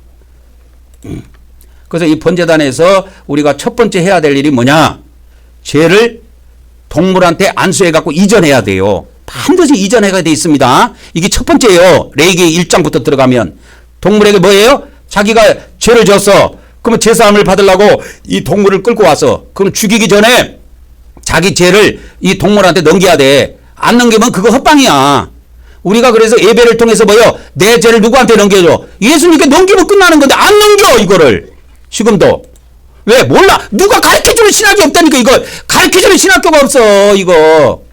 그래서 이 번제단에서 우리가 첫 번째 해야 될 일이 뭐냐? 죄를 동물한테 안수해 갖고 이전해야 돼요. 반드시 이전해야 돼 있습니다. 이게 첫 번째예요. 레위기 1장부터 들어가면 동물에게 뭐예요? 자기가 죄를 졌어. 그러면 제사함을 받으려고 이 동물을 끌고 와서 그럼 죽이기 전에 자기 죄를 이 동물한테 넘겨야 돼. 안 넘기면 그거 헛방이야. 우리가 그래서 예배를 통해서 내 죄를 누구한테 넘겨줘? 예수님께 넘기면 끝나는 건데 안 넘겨 이거를. 지금도. 왜? 몰라. 누가 가르쳐주는 신학이 없다니까 이거. 가르쳐주는 신학교가 없어 이거.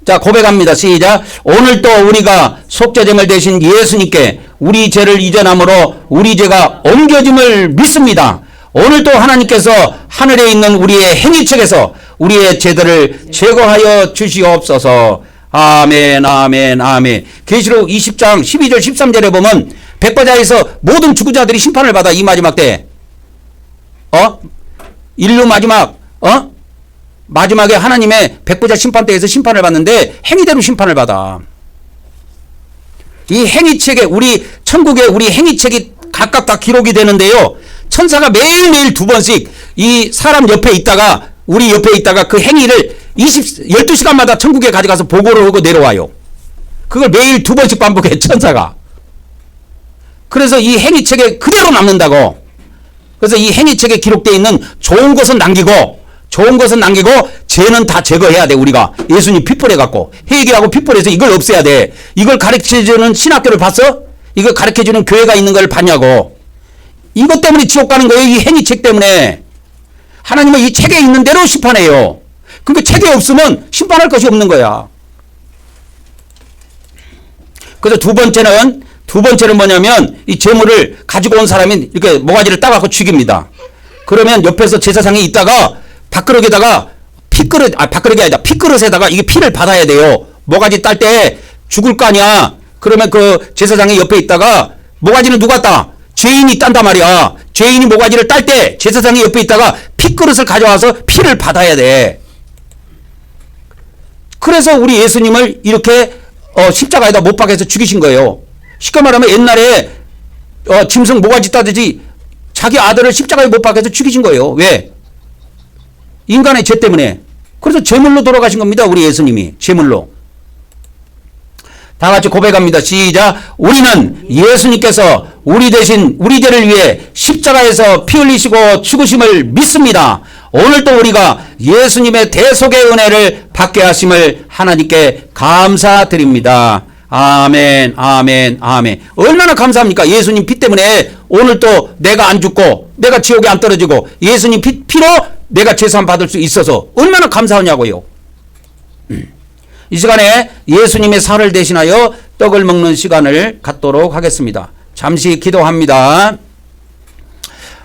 자, 고백합니다. 시작. 오늘 또 우리가 속죄제물 대신 예수님께 우리 죄를 이전함으로 우리 죄가 옮겨짐을 믿습니다. 오늘 또 하나님께서 하늘에 있는 우리의 행위책에서 우리의 죄들을 제거하여 주시옵소서. 아멘, 아멘, 아멘. 계시록 20장 12절 13절에 보면 백보자에서 모든 죽은 자들이 심판을 받아. 이 마지막 때. 인류 마지막에 하나님의 백보자 심판대에서 심판을 받는데 행위대로 심판을 받아. 이 행위책에 우리 천국에 우리 행위책이 각각 다 기록이 되는데요. 천사가 매일매일 두 번씩 이 사람 옆에 있다가 우리 옆에 있다가 그 행위를 12시간마다 천국에 가져가서 보고를 하고 내려와요. 그걸 매일 두 번씩 반복해 천사가. 그래서 이 행위책에 그대로 남는다고. 그래서 이 행위책에 기록되어 있는 좋은 것은 남기고 죄는 다 제거해야 돼. 우리가 예수님 핏불해 갖고 회개하고 핏불해서 이걸 없애야 돼. 이걸 가르쳐주는 신학교를 봤어? 이걸 가르쳐주는 교회가 있는 걸 봤냐고. 이것 때문에 지옥 가는 거예요. 이 행위책 때문에. 하나님은 이 책에 있는 대로 심판해요. 그러니까 책에 없으면 심판할 것이 없는 거야. 그래서 두 번째는 뭐냐면 이 재물을 가지고 온 사람이 이렇게 모가지를 따갖고 죽입니다. 그러면 옆에서 제사상에 있다가 밥그릇에다가 핏그릇에다가 이게 피를 받아야 돼요. 모가지 딸 때 죽을 거 아니야. 그러면 그 제사장이 옆에 있다가 모가지는 누가 따? 죄인이 딴단 말이야. 죄인이 모가지를 딸 때 제사장이 옆에 있다가 핏그릇을 가져와서 피를 받아야 돼. 그래서 우리 예수님을 이렇게 십자가에다 못 박아서 죽이신 거예요. 쉽게 말하면 옛날에 짐승 모가지 따듯이 자기 아들을 십자가에 못 박아서 죽이신 거예요. 왜? 인간의 죄 때문에. 그래서 제물로 돌아가신 겁니다. 우리 예수님이 제물로. 다 같이 고백합니다. 시작. 우리는 예수님께서 우리 대신 우리 죄를 위해 십자가에서 피 흘리시고 죽으심을 믿습니다. 오늘도 우리가 예수님의 대속의 은혜를 받게 하심을 하나님께 감사드립니다. 아멘, 아멘, 아멘. 얼마나 감사합니까? 예수님 피 때문에 오늘도 내가 안 죽고 내가 지옥에 안 떨어지고 예수님 피로 내가 제사함 받을 수 있어서 얼마나 감사하냐고요. 이 시간에 예수님의 살을 대신하여 떡을 먹는 시간을 갖도록 하겠습니다. 잠시 기도합니다.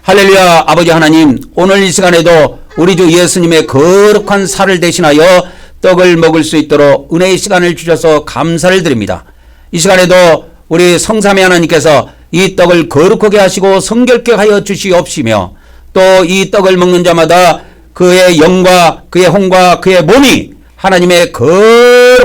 할렐루야. 아버지 하나님, 오늘 이 시간에도 우리 주 예수님의 거룩한 살을 대신하여 떡을 먹을 수 있도록 은혜의 시간을 주셔서 감사를 드립니다. 이 시간에도 우리 성삼위 하나님께서 이 떡을 거룩하게 하시고 성결케 하여 주시옵시며 또 이 떡을 먹는 자마다 그의 영과 그의 혼과 그의 몸이 하나님의 거룩한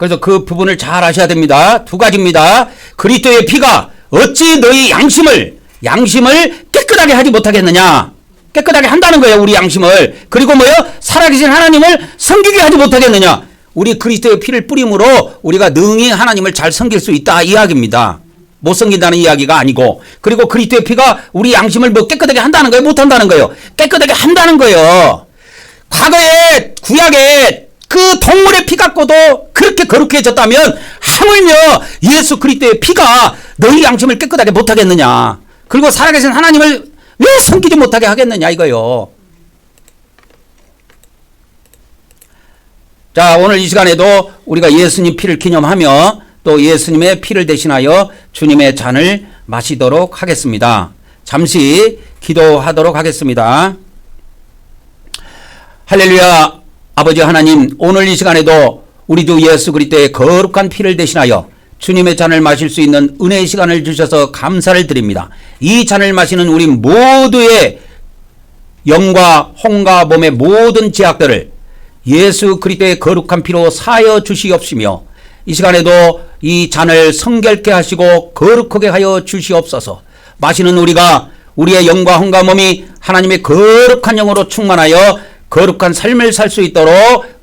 그래서 그 부분을 잘 아셔야 됩니다. 두 가지입니다. 그리스도의 피가 어찌 너희 양심을 깨끗하게 하지 못하겠느냐. 깨끗하게 한다는 거예요. 우리 양심을. 그리고 뭐요? 살아계신 하나님을 섬기게 하지 못하겠느냐. 우리 그리스도의 피를 뿌림으로 우리가 능히 하나님을 잘 섬길 수 있다 이야기입니다. 못 섬긴다는 이야기가 아니고. 그리고 그리스도의 피가 우리 양심을 뭐 깨끗하게 한다는 거예요? 못한다는 거예요? 깨끗하게 한다는 거예요. 과거에 구약에 그 동물의 피 갖고도 그렇게 거룩해졌다면 하물며 예수 그리스도의 피가 너희 양심을 깨끗하게 못하겠느냐. 그리고 살아계신 하나님을 왜 섬기지 못하게 하겠느냐 이거요. 자, 오늘 이 시간에도 우리가 예수님 피를 기념하며 또 예수님의 피를 대신하여 주님의 잔을 마시도록 하겠습니다. 잠시 기도하도록 하겠습니다. 할렐루야. 아버지 하나님, 오늘 이 시간에도 우리 주 예수 그리스도의 거룩한 피를 대신하여 주님의 잔을 마실 수 있는 은혜의 시간을 주셔서 감사를 드립니다. 이 잔을 마시는 우리 모두의 영과 혼과 몸의 모든 죄악들을 예수 그리스도의 거룩한 피로 사하여 주시옵시며 이 시간에도 이 잔을 성결케 하시고 거룩하게 하여 주시옵소서. 마시는 우리가 우리의 영과 혼과 몸이 하나님의 거룩한 영으로 충만하여 거룩한 삶을 살 수 있도록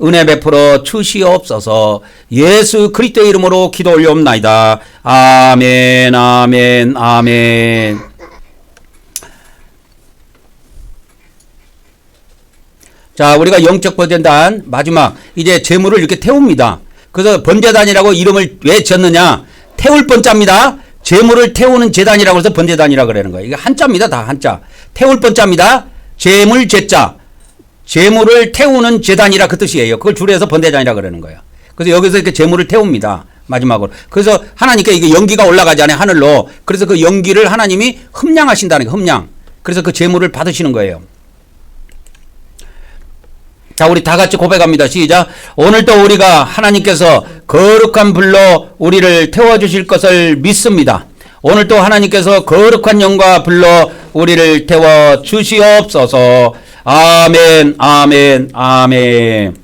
은혜 베풀어 주시옵소서. 예수 그리스도의 이름으로 기도 올려옵나이다. 아멘, 아멘, 아멘. 자, 우리가 영적 번제단 마지막 이제 제물을 이렇게 태웁니다. 그래서 번제단이라고 이름을 왜 지었느냐? 태울 번자입니다. 제물을 태우는 제단이라고 해서 번제단이라고 그러는 거예요. 이게 한자입니다. 다 한자. 태울 번자입니다. 제물 제자. 제물을 태우는 제단이라 그 뜻이에요. 그걸 줄여서 번제단이라 그러는 거예요. 그래서 여기서 이렇게 제물을 태웁니다. 마지막으로. 그래서 하나님께 이게 연기가 올라가잖아요. 하늘로. 그래서 그 연기를 하나님이 흠량하신다는 거예요. 흠량. 그래서 그 제물을 받으시는 거예요. 자, 우리 다 같이 고백합니다. 시작. 오늘도 우리가 하나님께서 거룩한 불로 우리를 태워주실 것을 믿습니다. 오늘도 하나님께서 거룩한 영과 불로 우리를 태워 주시옵소서. 아멘, 아멘, 아멘.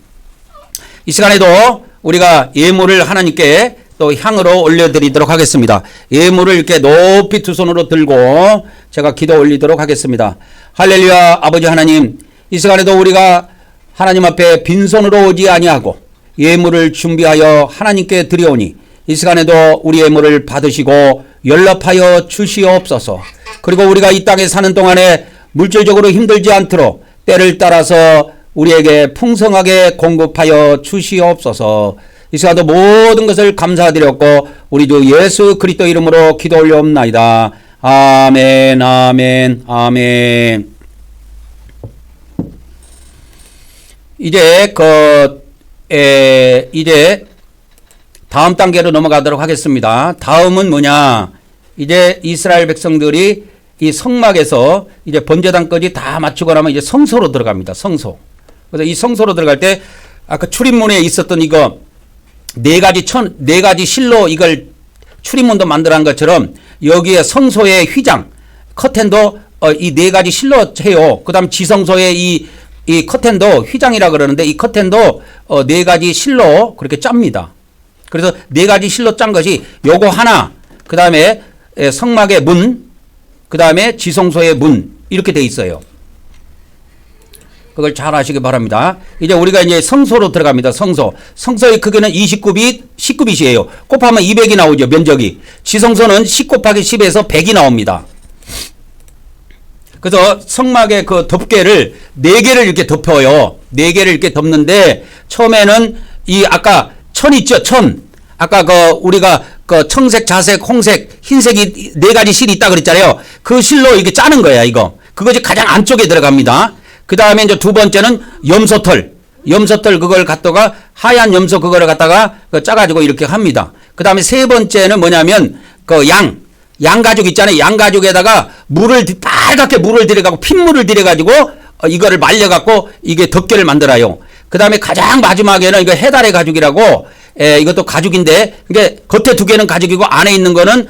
이 시간에도 우리가 예물을 하나님께 또 향으로 올려드리도록 하겠습니다. 예물을 이렇게 높이 두 손으로 들고 제가 기도 올리도록 하겠습니다. 할렐루야. 아버지 하나님, 이 시간에도 우리가 하나님 앞에 빈손으로 오지 아니하고 예물을 준비하여 하나님께 드려오니 이 시간에도 우리 예물을 받으시고 연락하여 주시옵소서. 그리고 우리가 이 땅에 사는 동안에 물질적으로 힘들지 않도록 때를 따라서 우리에게 풍성하게 공급하여 주시옵소서. 이 시간도 모든 것을 감사드렸고 우리 주 예수 그리스도 이름으로 기도 올려옵나이다. 아멘, 아멘, 아멘. 이제 이제 다음 단계로 넘어가도록 하겠습니다. 다음은 뭐냐? 이제 이스라엘 백성들이 이 성막에서 이제 번제단까지 다 마치고 나면 이제 성소로 들어갑니다. 성소. 그래서 이 성소로 들어갈 때 아까 출입문에 있었던 이거 네 가지 실로 이걸 출입문도 만들어한 것처럼 여기에 성소의 휘장, 커튼도 이 네 가지 실로 해요. 그다음 지성소의 이 커튼도 휘장이라 그러는데 이 커튼도 네 가지 실로 그렇게 짭니다. 그래서 네 가지 실로 짠 것이 요거 하나, 그 다음에 성막의 문, 그 다음에 지성소의 문 이렇게 돼 있어요. 그걸 잘 아시기 바랍니다. 이제 우리가 이제 성소로 들어갑니다. 성소. 성소의 크기는 29빛, 19빛이에요. 곱하면 200이 나오죠. 면적이. 지성소는 10 곱하기 10에서 100이 나옵니다. 그래서 성막의 그 덮개를 4개를 이렇게 덮어요. 4개를 이렇게 덮는데 처음에는 이 아까 천 있죠. 천. 아까 우리가 청색, 자색, 홍색, 흰색이 4가지 실이 있다 그랬잖아요. 그 실로 이렇게 짜는 거야, 이거. 그것이 가장 안쪽에 들어갑니다. 그 다음에 이제 두 번째는 염소털. 염소털 그걸 갖다가 하얀 염소 그거를 갖다가 짜가지고 이렇게 합니다. 그 다음에 세 번째는 뭐냐면 양가죽 있잖아요. 양가죽에다가 빨갛게 물을 들여가고 핏물을 들여가지고 이거를 말려갖고 이게 덮개를 만들어요. 그 다음에 가장 마지막에는 이거 해달의 가죽이라고 이것도 가죽인데 이게 겉에 두 개는 가죽이고 안에 있는 거는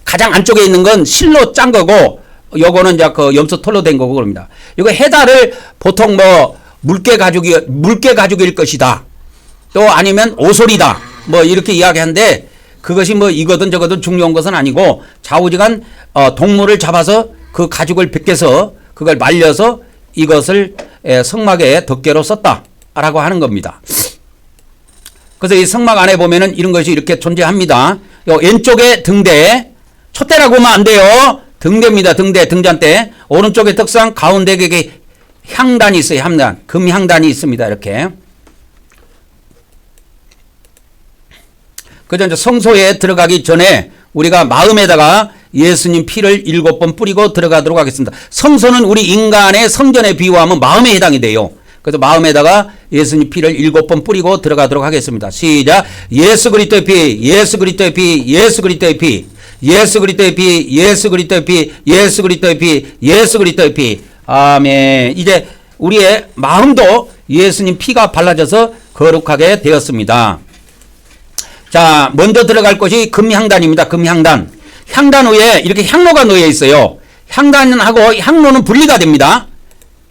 가장 안쪽에 있는 건 실로 짠 거고 요거는 이제 그 염소 털로 된 거고 그럽니다. 이거 해달을 보통 물개 가죽일 것이다. 또 아니면 오솔이다. 뭐 이렇게 이야기하는데 그것이 뭐 이거든 저거든 중요한 것은 아니고 좌우지간 동물을 잡아서 그 가죽을 벗겨서 그걸 말려서 이것을 성막의 덮개로 썼다라고 하는 겁니다. 그래서 이 성막 안에 보면은 이런 것이 이렇게 존재합니다. 요 왼쪽에 등대, 촛대라고 하면 안 돼요. 등대입니다. 등대, 등잔대. 오른쪽의 특상, 가운데 이게 향단이 있어요. 향단, 금향단이 있습니다. 이렇게. 그래서 이제 성소에 들어가기 전에 우리가 마음에다가 예수님 피를 7번 뿌리고 들어가도록 하겠습니다. 성소는 우리 인간의 성전에 비유하면 마음에 해당이 돼요. 그래서 마음에다가 예수님 피를 7번 뿌리고 들어가도록 하겠습니다. 시작. 예수 그리스도의 피, 예수 그리스도의 피, 예수 그리스도의 피, 예수 그리스도의 피, 예수 그리스도의 피, 예수 그리스도의 피, 예수 그리스도의 피. 아멘. 이제 우리의 마음도 예수님 피가 발라져서 거룩하게 되었습니다. 자, 먼저 들어갈 곳이 금향단입니다. 금향단. 향단 위에 이렇게 향로가 놓여 있어요. 향단하고 향로는 분리가 됩니다.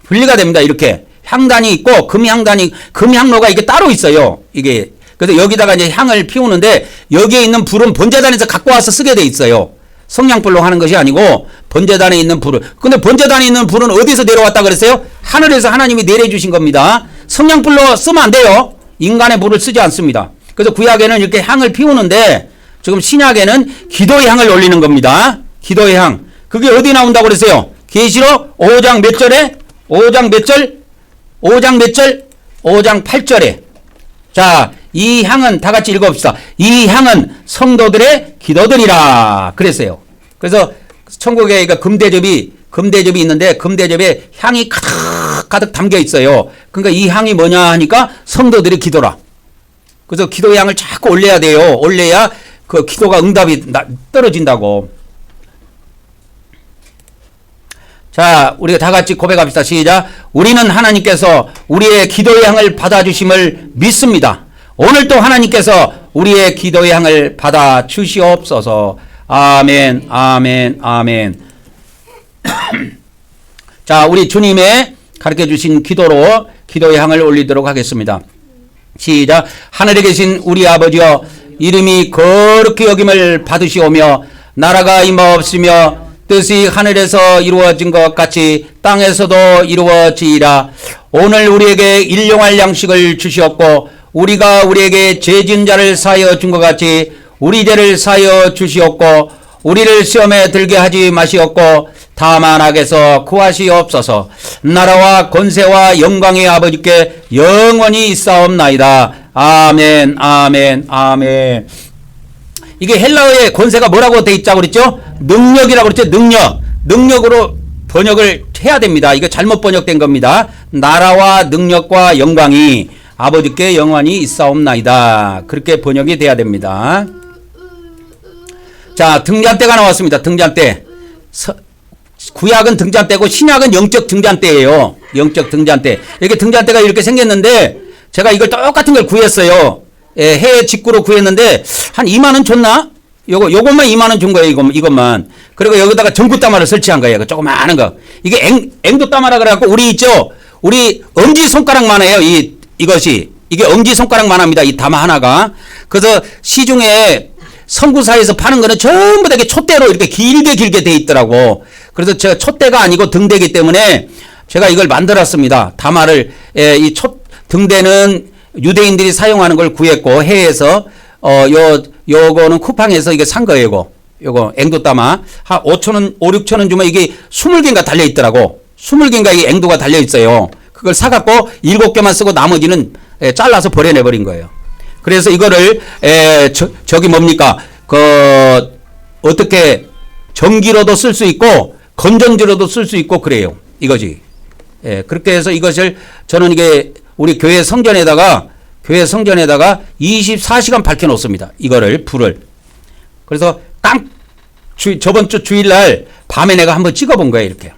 분리가 됩니다. 이렇게. 향단이 있고 금향로가 이게 따로 있어요. 이게. 그래서 여기다가 이제 향을 피우는데 여기에 있는 불은 번제단에서 갖고 와서 쓰게 돼 있어요. 성냥불로 하는 것이 아니고 번제단에 있는 불을. 근데 번제단에 있는 불은 어디서 내려왔다 그랬어요? 하늘에서 하나님이 내려주신 겁니다. 성냥불로 쓰면 안 돼요. 인간의 불을 쓰지 않습니다. 그래서 구약에는 이렇게 향을 피우는데 지금 신약에는 기도의 향을 올리는 겁니다. 기도의 향. 그게 어디 나온다고 그랬어요? 계시록 5장 몇 절에? 5장 몇 절? 5장 몇 절? 5장 8절에. 자, 이 향은 다 같이 읽어봅시다. 이 향은 성도들의 기도들이라 그랬어요. 그래서 천국에 금대접이 있는데 금대접에 향이 가득 담겨 있어요. 그러니까 이 향이 뭐냐 하니까 성도들의 기도라. 그래서 기도의 향을 자꾸 올려야 돼요. 올려야 그 기도가 응답이 떨어진다고. 자, 우리가 다 같이 고백합시다. 시작. 우리는 하나님께서 우리의 기도의 향을 받아주심을 믿습니다. 오늘도 하나님께서 우리의 기도의 향을 받아 주시옵소서. 아멘, 아멘, 아멘. 자, 우리 주님의 가르쳐 주신 기도로 기도의 향을 올리도록 하겠습니다. 시작. 하늘에 계신 우리 아버지여, 이름이 거룩히 여김을 받으시오며 나라가 임하옵시며 뜻이 하늘에서 이루어진 것 같이 땅에서도 이루어지이라. 오늘 우리에게 일용할 양식을 주시옵고 우리가 우리에게 죄진 자를 사하여 준 것 같이 우리 죄를 사하여 주시옵고 우리를 시험에 들게 하지 마시옵고 다만 악에서 구하시옵소서. 나라와 권세와 영광의 아버지께 영원히 있사옵나이다. 아멘, 아멘, 아멘. 이게 헬라어의 권세가 뭐라고 돼 있자고 그랬죠? 능력이라고 그랬죠? 능력으로 번역을 해야 됩니다. 이거 잘못 번역된 겁니다. 나라와 능력과 영광이 아버지께 영원히 있사옵나이다. 그렇게 번역이 돼야 됩니다. 자, 등잔대가 나왔습니다. 등잔대. 구약은 등잔대고 신약은 영적 등잔대예요. 영적 등잔대. 이렇게 등잔대가 이렇게 생겼는데 제가 이걸 똑같은 걸 구했어요. 예, 해외 직구로 구했는데 한 2만 원 줬나? 요것만 2만 원 준 거예요. 이것만. 그리고 여기다가 전구따마를 설치한 거예요. 조그마한 거. 이게 앵도따마라 그래갖고 우리 있죠? 우리 엄지손가락만 해요. 이것이. 이게 엄지손가락만 합니다. 이 다마 하나가. 그래서 시중에 선구사에서 파는 거는 전부 다 이렇게 촛대로 이렇게 길게 돼 있더라고. 그래서 제가 촛대가 아니고 등대기 때문에 제가 이걸 만들었습니다. 다마를. 이 등대는 유대인들이 사용하는 걸 구했고 해외에서 요거는 쿠팡에서 이게 산 거예요. 요거 앵도따마 한 5,000원, 5,000~6,000원 주면 이게 20개인가 달려 있더라고. 20개인가 이게 앵도가 달려 있어요. 그걸 사갖고 7개만 쓰고 나머지는 잘라서 버려내 버린 거예요. 그래서 이거를 저기 뭡니까? 어떻게 전기로도 쓸 수 있고 건전지로도 쓸 수 있고 그래요. 이거지. 그렇게 해서 이것을 저는 이게 우리 교회 성전에다가 24시간 밝혀 놓습니다. 이거를 불을. 그래서 저번 주 주일날 밤에 내가 한번 찍어 본 거예요. 이렇게.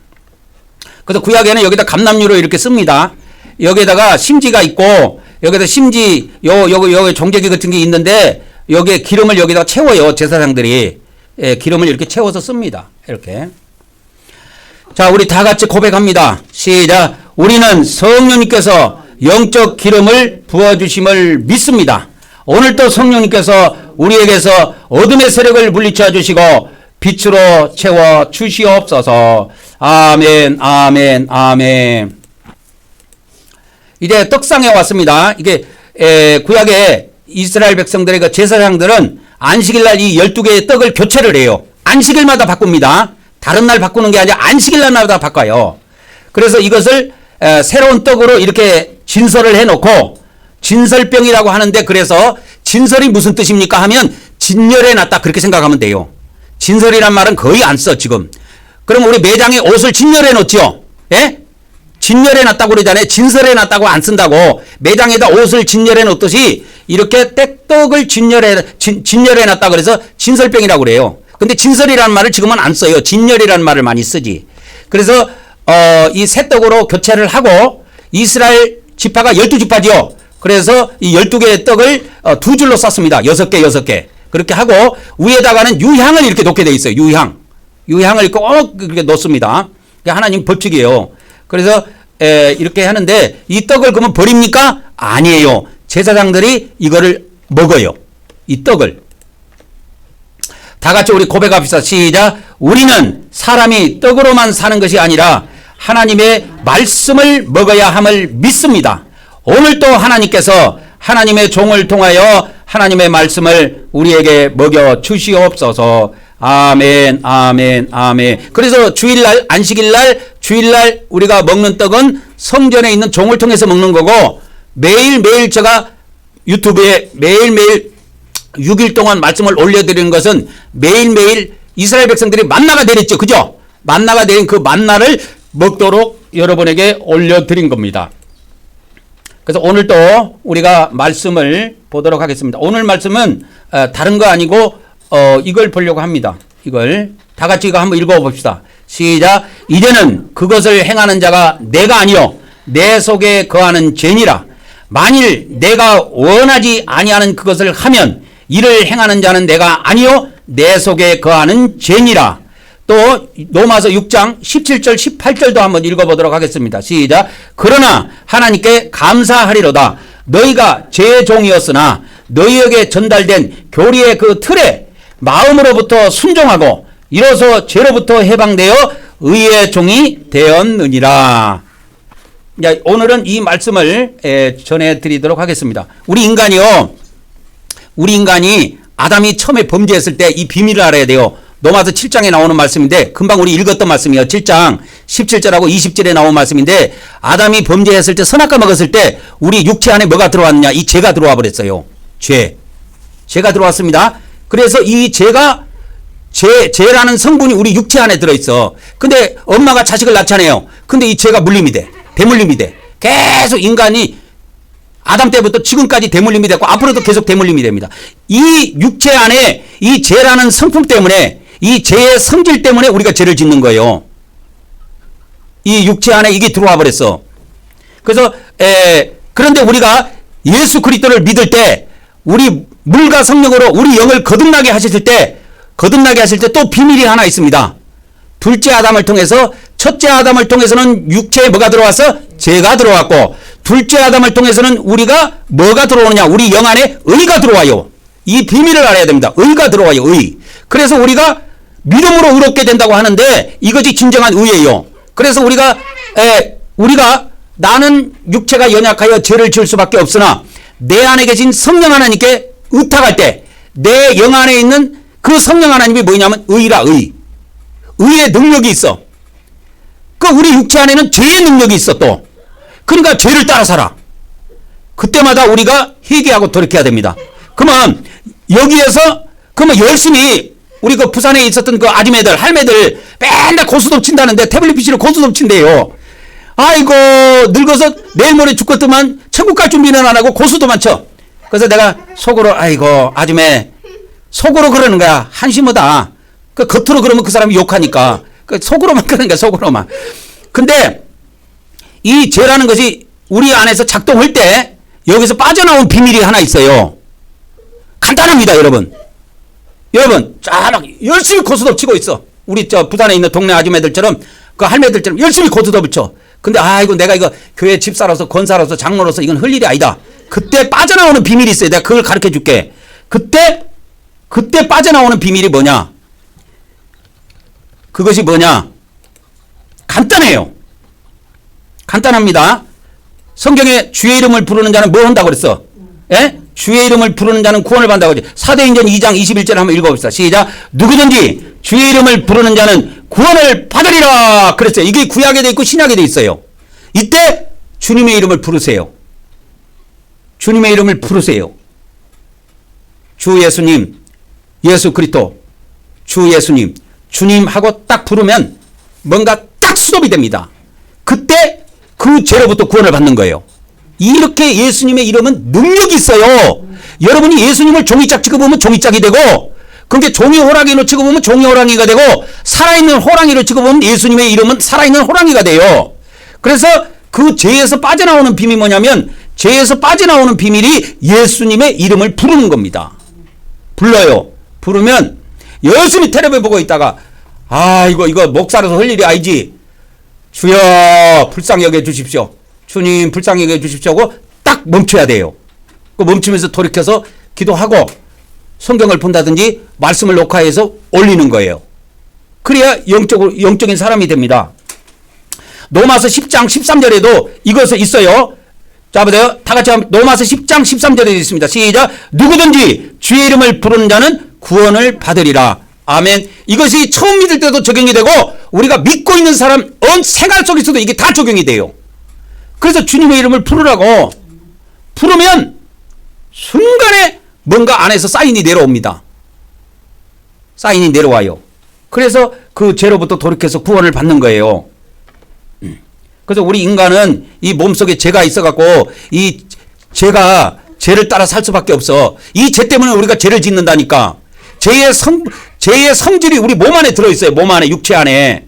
그래서 구약에는 여기다 감람유로 이렇게 씁니다. 여기에다가 심지가 있고 여기다 심지 여기 종제기 같은 게 있는데 여기에 기름을 여기다가 채워요. 제사장들이. 기름을 이렇게 채워서 씁니다. 이렇게. 자, 우리 다 같이 고백합니다. 시작. 우리는 성령님께서 영적 기름을 부어주심을 믿습니다. 오늘도 성령님께서 우리에게서 어둠의 세력을 물리쳐 주시고 빛으로 채워 주시옵소서. 아멘, 아멘, 아멘. 이제 떡상에 왔습니다. 이게 구약의 이스라엘 백성들의 그 제사장들은 안식일날 이 12개의 떡을 교체를 해요. 안식일마다 바꿉니다. 다른 날 바꾸는 게 아니라 안식일날마다 바꿔요. 그래서 이것을 새로운 떡으로 이렇게 진설을 해놓고 진설병이라고 하는데, 그래서 진설이 무슨 뜻입니까 하면 진열해놨다 그렇게 생각하면 돼요. 진설이란 말은 거의 안 써 지금. 그럼 우리 매장에 옷을 진열해놓죠. 예? 진열해놨다고 그러잖아요. 진설해놨다고 안 쓴다고. 매장에다 옷을 진열해놓듯이 이렇게 떡을 진열해놨다 그래서 진설병이라고 그래요. 근데 진설이라는 말을 지금은 안 써요. 진열이라는 말을 많이 쓰지. 그래서 이 새 떡으로 교체를 하고, 이스라엘 지파가 12지파지요. 그래서 이 12개의 떡을 두 줄로 쌌습니다. 6개. 그렇게 하고 위에다가는 유향을 이렇게 놓게 돼 있어요. 유향을 꼭 그렇게 놓습니다. 그게 하나님 법칙이에요. 그래서 이렇게 하는데, 이 떡을 그러면 버립니까? 아니에요. 제사장들이 이거를 먹어요. 이 떡을. 다 같이 우리 고백합시다. 시작. 우리는 사람이 떡으로만 사는 것이 아니라 하나님의 말씀을 먹어야 함을 믿습니다. 오늘도 하나님께서 하나님의 종을 통하여 하나님의 말씀을 우리에게 먹여 주시옵소서. 아멘, 아멘, 아멘. 그래서 주일날, 안식일날, 주일날 우리가 먹는 떡은 성전에 있는 종을 통해서 먹는 거고, 매일매일 제가 유튜브에 매일매일 6일 동안 말씀을 올려드리는 것은 매일매일 이스라엘 백성들이 만나가 내렸죠. 그죠? 만나가 내린 그 만나를 먹도록 여러분에게 올려드린 겁니다. 그래서 오늘도 우리가 말씀을 보도록 하겠습니다. 오늘 말씀은 다른 거 아니고 이걸 보려고 합니다. 이걸 다 같이 이거 한번 읽어봅시다. 시작. 이제는 그것을 행하는 자가 내가 아니요 내 속에 거하는 죄니라. 만일 내가 원하지 아니하는 그것을 하면 이를 행하는 자는 내가 아니요 내 속에 거하는 죄니라. 또 로마서 6장 17절 18절도 한번 읽어보도록 하겠습니다. 시작. 그러나 하나님께 감사하리로다. 너희가 죄의 종이었으나 너희에게 전달된 교리의 그 틀에 마음으로부터 순종하고 이로써 죄로부터 해방되어 의의 종이 되었느니라. 오늘은 이 말씀을 전해드리도록 하겠습니다. 우리 인간이 아담이 처음에 범죄했을 때 이 비밀을 알아야 돼요. 로마서 7장에 나오는 말씀인데, 금방 우리 읽었던 말씀이에요. 7장 17절하고 20절에 나온 말씀인데, 아담이 범죄했을 때, 선악과 먹었을 때 우리 육체 안에 뭐가 들어왔느냐? 이 죄가 들어와 버렸어요. 죄가 들어왔습니다. 그래서 이 죄라는 성분이 우리 육체 안에 들어있어. 근데 엄마가 자식을 낳잖아요. 근데 이 죄가 물림이 돼. 대물림이 돼. 계속 인간이 아담 때부터 지금까지 대물림이 됐고 앞으로도 계속 대물림이 됩니다. 이 육체 안에 이 죄라는 성품 때문에, 이 죄의 성질 때문에 우리가 죄를 짓는 거예요. 이 육체 안에 이게 들어와 버렸어. 그래서 그런데 우리가 예수 그리스도를 믿을 때, 우리 물과 성령으로 우리 영을 거듭나게 하실 때 또 비밀이 하나 있습니다. 둘째 아담을 통해서, 첫째 아담을 통해서는 육체에 뭐가 들어와서? 죄가 들어왔고, 둘째 아담을 통해서는 우리가 뭐가 들어오느냐? 우리 영 안에 의가 들어와요. 이 비밀을 알아야 됩니다. 의가 들어와요. 의. 그래서 우리가 믿음으로 의롭게 된다고 하는데, 이것이 진정한 의예요. 그래서 우리가 나는 육체가 연약하여 죄를 지을 수밖에 없으나 내 안에 계신 성령 하나님께 의탁할 때 내 영 안에 있는 그 성령 하나님이 뭐냐면 의라. 의의 능력이 있어. 그 우리 육체 안에는 죄의 능력이 있어 또. 그러니까 죄를 따라 살아. 그때마다 우리가 회개하고 돌이켜야 됩니다. 그러면 여기에서 열심히 우리 그 부산에 있었던 그 아줌매들, 할매들 맨날 고스톱 친다는데, 태블릿 PC로 고스톱 친대요. 아이고 늙어서 내일 모레 죽겠더만 천국 갈 준비는 안 하고 고스톱만 쳐. 그래서 내가 속으로, 아이고 아줌매, 속으로 그러는 거야. 한심하다. 그 겉으로 그러면 그 사람이 욕하니까. 그 속으로만 그러는 거야. 속으로만. 근데 이 죄라는 것이 우리 안에서 작동할 때 여기서 빠져나온 비밀이 하나 있어요. 간단합니다, 여러분. 쫙 열심히 고스톱 치고 있어. 우리 부산에 있는 동네 아줌매들처럼, 그 할매들처럼 열심히 고스톱을 쳐. 근데 아이고 내가 이거 교회 집사로서 권사로서 장로로서 이건 할 일이 아니다. 그때 빠져나오는 비밀이 있어요. 내가 그걸 가르쳐 줄게. 그때 빠져나오는 비밀이 뭐냐? 그것이 뭐냐? 간단해요. 간단합니다. 성경에 주의 이름을 부르는 자는 뭐 한다고 그랬어? 예? 주의 이름을 부르는 자는 구원을 받는다고 그랬지. 사도행전 2장 21절 한번 읽어봅시다. 시작. 누구든지 주의 이름을 부르는 자는 구원을 받으리라 그랬어요. 이게 구약에 돼 있고 신약에 돼 있어요. 이때 주님의 이름을 부르세요. 주님의 이름을 부르세요. 주 예수님, 예수 그리스도, 주 예수님, 주님 하고 딱 부르면 뭔가 딱 스톱이 됩니다. 그때 그 죄로부터 구원을 받는 거예요. 이렇게 예수님의 이름은 능력이 있어요. 여러분이 예수님을 종이짝 찍어보면 종이짝이 되고, 그게 종이 호랑이로 찍어보면 종이 호랑이가 되고, 살아있는 호랑이로 찍어보면 예수님의 이름은 살아있는 호랑이가 돼요. 그래서 그 죄에서 빠져나오는 비밀이 뭐냐면, 죄에서 빠져나오는 비밀이 예수님의 이름을 부르는 겁니다. 불러요. 부르면 열심히 텔레비 보고 있다가 이거 목사로서 할 일이 아니지. 주여 불쌍히 여겨 주십시오. 주님 불쌍히 여겨 주십시오 하고 딱 멈춰야 돼요. 멈추면서 돌이켜서 기도하고 성경을 본다든지 말씀을 녹화해서 올리는 거예요. 그래야 영적인 사람이 됩니다. 로마서 10장 13절에도 이것이 있어요. 자, 보세요. 다 같이 로마서 10장 13절에 있습니다. 시작. 누구든지 주의 이름을 부르는 자는 구원을 받으리라. 아멘. 이것이 처음 믿을 때도 적용이 되고 우리가 믿고 있는 사람 생활 속에서도 이게 다 적용이 돼요. 그래서 주님의 이름을 부르라고 부르면 순간에 뭔가 안에서 사인이 내려옵니다. 사인이 내려와요. 그래서 그 죄로부터 돌이켜서 구원을 받는 거예요. 그래서 우리 인간은 이 몸속에 죄가 있어갖고 이 죄를 따라 살 수밖에 없어. 이 죄 때문에 우리가 죄를 짓는다니까. 죄의 성질이 우리 몸 안에 들어있어요. 몸 안에, 육체 안에.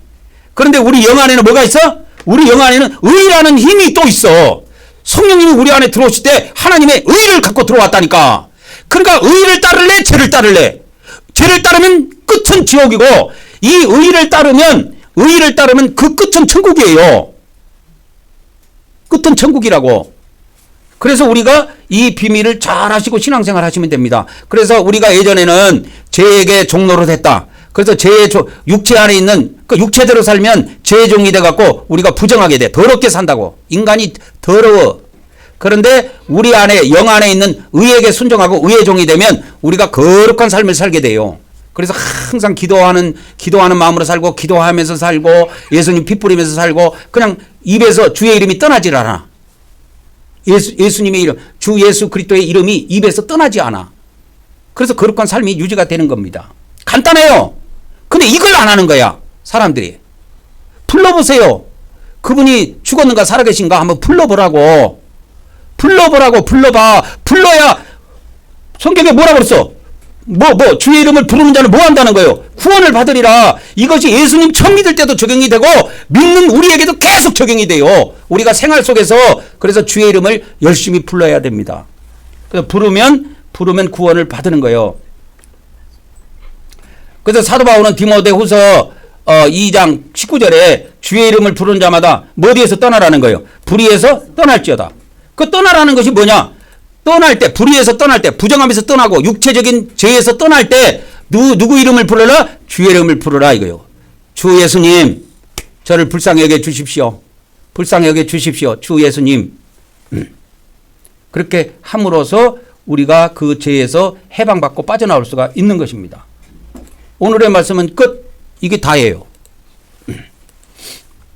그런데 우리 영 안에는 뭐가 있어? 우리 영 안에는 의라는 힘이 또 있어. 성령님이 우리 안에 들어오실 때 하나님의 의를 갖고 들어왔다니까. 그러니까 의를 따를래? 죄를 따를래? 죄를 따르면 끝은 지옥이고 이 의를 따르면 그 끝은 천국이에요. 끝은 천국이라고. 그래서 우리가 이 비밀을 잘 하시고 신앙생활 하시면 됩니다. 그래서 우리가 예전에는 죄에게 종로로 됐다. 그래서 육체 안에 있는 그 육체대로 살면 죄의 종이 돼갖고 우리가 부정하게 돼. 더럽게 산다고. 인간이 더러워. 그런데 우리 안에 영 안에 있는 의에게 순종하고 의의 종이 되면 우리가 거룩한 삶을 살게 돼요. 그래서 항상 기도하는 마음으로 살고 기도하면서 살고 예수님 피 뿌리면서 살고 그냥 입에서 주의 이름이 떠나질 않아. 예수님의 이름, 주 예수 그리스도의 이름이 입에서 떠나지 않아. 그래서 거룩한 삶이 유지가 되는 겁니다. 간단해요. 근데 이걸 안 하는 거야, 사람들이. 불러보세요. 그분이 죽었는가 살아계신가 한번 불러보라고. 불러봐. 불러야 성경에 뭐라고 그랬어? 주의 이름을 부르는 자는 뭐 한다는 거예요? 구원을 받으리라. 이것이 예수님 처음 믿을 때도 적용이 되고 믿는 우리에게도 계속 적용이 돼요. 우리가 생활 속에서 그래서 주의 이름을 열심히 불러야 됩니다. 그래서 부르면 구원을 받는 거예요. 그래서 사도 바울은 디모데후서 2장 19절에 주의 이름을 부르는 자마다 어디에서 떠나라는 거예요? 불의에서 떠날지어다. 그 떠나라는 것이 뭐냐? 떠날 때, 불의에서 떠날 때, 부정함에서 떠나고 육체적인 죄에서 떠날 때 누구 이름을 부르라? 주의 이름을 부르라 이거요. 주 예수님, 저를 불쌍히 여겨 주십시오. 불쌍히 여겨 주십시오. 주 예수님. 그렇게 함으로써 우리가 그 죄에서 해방받고 빠져나올 수가 있는 것입니다. 오늘의 말씀은 끝. 이게 다예요.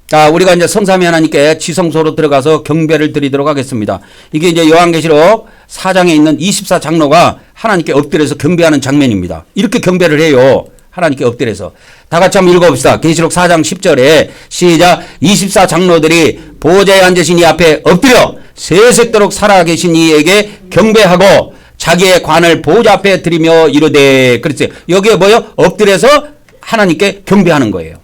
자, 우리가 이제 성삼위 하나님께 지성소로 들어가서 경배를 드리도록 하겠습니다. 이게 이제 요한계시록 4장에 있는 24장로가 하나님께 엎드려서 경배하는 장면입니다. 이렇게 경배를 해요. 하나님께 엎드려서. 다 같이 한번 읽어봅시다. 계시록 4장 10절에 시작. 24장로들이 보좌에 앉으신 이 앞에 엎드려 세세토록 살아계신 이에게 경배하고 자기의 관을 보좌 앞에 드리며 이르되. 그랬어요. 여기에 뭐요? 엎드려서 하나님께 경배하는 거예요.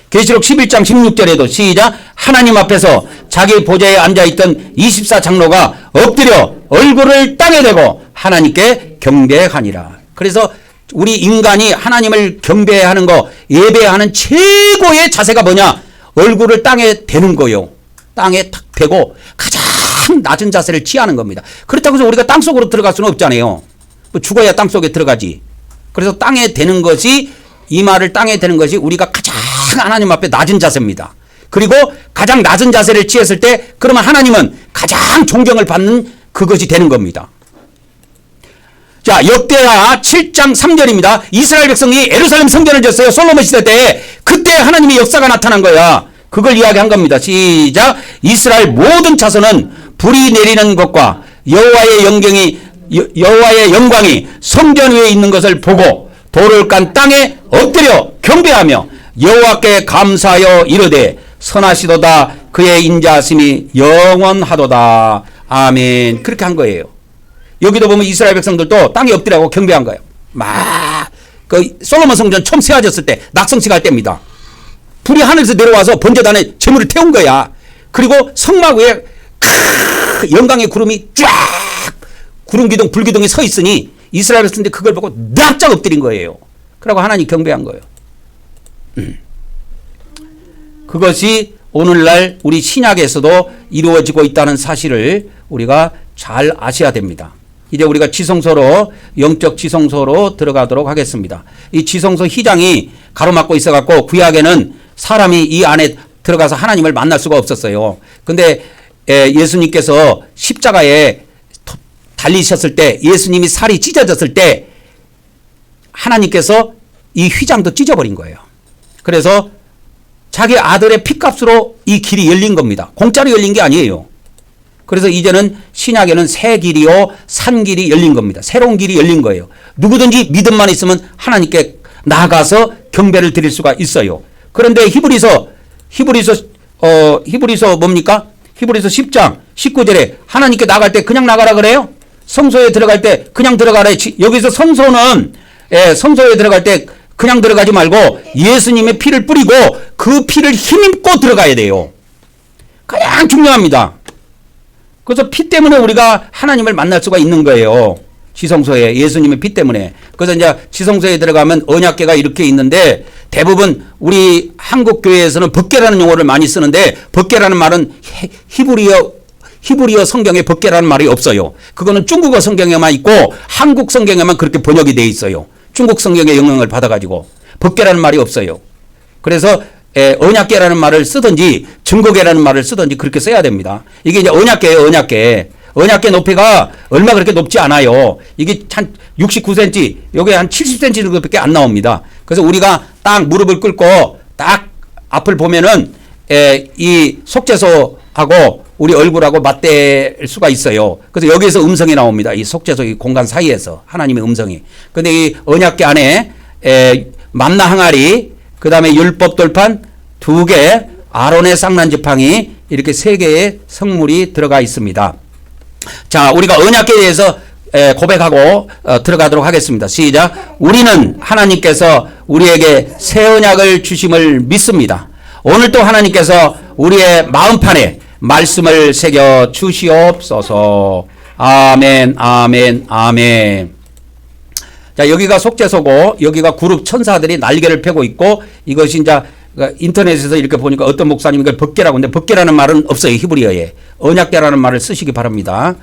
계시록 11장 16절에도 시작. 하나님 앞에서 자기 보좌에 앉아있던 24장로가 엎드려 얼굴을 땅에 대고 하나님께 경배하니라. 그래서 우리 인간이 하나님을 경배하는 거, 예배하는 최고의 자세가 뭐냐? 얼굴을 땅에 대는 거요. 땅에 탁 대고 가장 낮은 자세를 취하는 겁니다. 그렇다고 해서 우리가 땅속으로 들어갈 수는 없잖아요. 뭐 죽어야 땅속에 들어가지. 그래서 땅에 대는 것이, 이마를 땅에 대는 것이 우리가 가장 하나님 앞에 낮은 자세입니다. 그리고 가장 낮은 자세를 취했을 때 그러면 하나님은 가장 존경을 받는 그것이 되는 겁니다. 자, 역대하 7장 3절입니다. 이스라엘 백성이 예루살렘 성전을 지었어요. 솔로몬 시대 때. 그때 하나님의 역사가 나타난 거야. 그걸 이야기한 겁니다. 시작. 이스라엘 모든 자손은 불이 내리는 것과 여호와의 영광이 성전 위에 있는 것을 보고 돌을 깐 땅에 엎드려 경배하며 여호와께 감사하여 이르되 선하시도다 그의 인자하심이 영원하도다. 아멘. 그렇게 한 거예요. 여기도 보면 이스라엘 백성들도 땅에 엎드리라고 경배한 거예요. 그 솔로몬 성전 처음 세워졌을 때 낙성식 할 때입니다. 불이 하늘에서 내려와서 번제단에 제물을 태운 거야. 그리고 성막 위에 영광의 구름이 쫙 구름 기둥 불 기둥이 서 있으니 이스라엘 백성들이 그걸 보고 납작 엎드린 거예요. 그러고 하나님 경배한 거예요. 그것이 오늘날 우리 신약에서도 이루어지고 있다는 사실을 우리가 잘 아셔야 됩니다. 이제 우리가 지성소로, 영적 지성소로 들어가도록 하겠습니다. 이 지성소 휘장이 가로막고 있어갖고 구약에는 사람이 이 안에 들어가서 하나님을 만날 수가 없었어요. 근데 예수님께서 십자가에 달리셨을 때, 예수님이 살이 찢어졌을 때 하나님께서 이 휘장도 찢어버린 거예요. 그래서 자기 아들의 피값으로 이 길이 열린 겁니다. 공짜로 열린 게 아니에요. 그래서 이제는 신약에는 새 길이요 산 길이 열린 겁니다. 새로운 길이 열린 거예요. 누구든지 믿음만 있으면 하나님께 나아가서 경배를 드릴 수가 있어요. 그런데 히브리서 뭡니까? 히브리서 10장 19절에 하나님께 나갈 때 그냥 나가라 그래요? 성소에 들어갈 때 그냥 들어가라. 여기서 성소는 성소에 들어갈 때 그냥 들어가지 말고 예수님의 피를 뿌리고 그 피를 힘입고 들어가야 돼요. 가장 중요합니다. 그래서 피 때문에 우리가 하나님을 만날 수가 있는 거예요. 지성소에 예수님의 피 때문에. 그래서 이제 지성소에 들어가면 언약궤가 이렇게 있는데 대부분 우리 한국 교회에서는 법궤라는 용어를 많이 쓰는데 법궤라는 말은 히브리어 성경에 법궤라는 말이 없어요. 그거는 중국어 성경에만 있고 한국 성경에만 그렇게 번역이 돼 있어요. 중국 성경의 영향을 받아가지고 법궤라는 말이 없어요. 그래서 언약궤라는 말을 쓰든지 증거궤라는 말을 쓰든지 그렇게 써야 됩니다. 이게 이제 언약궤예요. 언약궤 높이가 얼마 그렇게 높지 않아요. 이게 한 69cm, 여기 한 70cm 정도밖에 안 나옵니다. 그래서 우리가 딱 무릎을 꿇고 딱 앞을 보면은 이 속죄소하고 우리 얼굴하고 맞댈 수가 있어요. 그래서 여기에서 음성이 나옵니다. 이 속죄소 이 공간 사이에서 하나님의 음성이. 근데 이 언약궤 안에 만나 항아리, 그 다음에 율법 돌판 2개, 아론의 쌍난 지팡이 이렇게 3개의 성물이 들어가 있습니다. 자, 우리가 언약궤에 대해서 고백하고 들어가도록 하겠습니다. 시작. 우리는 하나님께서 우리에게 새 언약을 주심을 믿습니다. 오늘도 하나님께서 우리의 마음판에 말씀을 새겨 주시옵소서. 아멘, 아멘, 아멘. 자, 여기가 속죄소고 여기가 그룹 천사들이 날개를 펴고 있고 이것이 이제 인터넷에서 이렇게 보니까 어떤 목사님이 이걸 법궤라고 하는데 법궤라는 말은 없어요. 히브리어에. 언약궤라는 말을 쓰시기 바랍니다.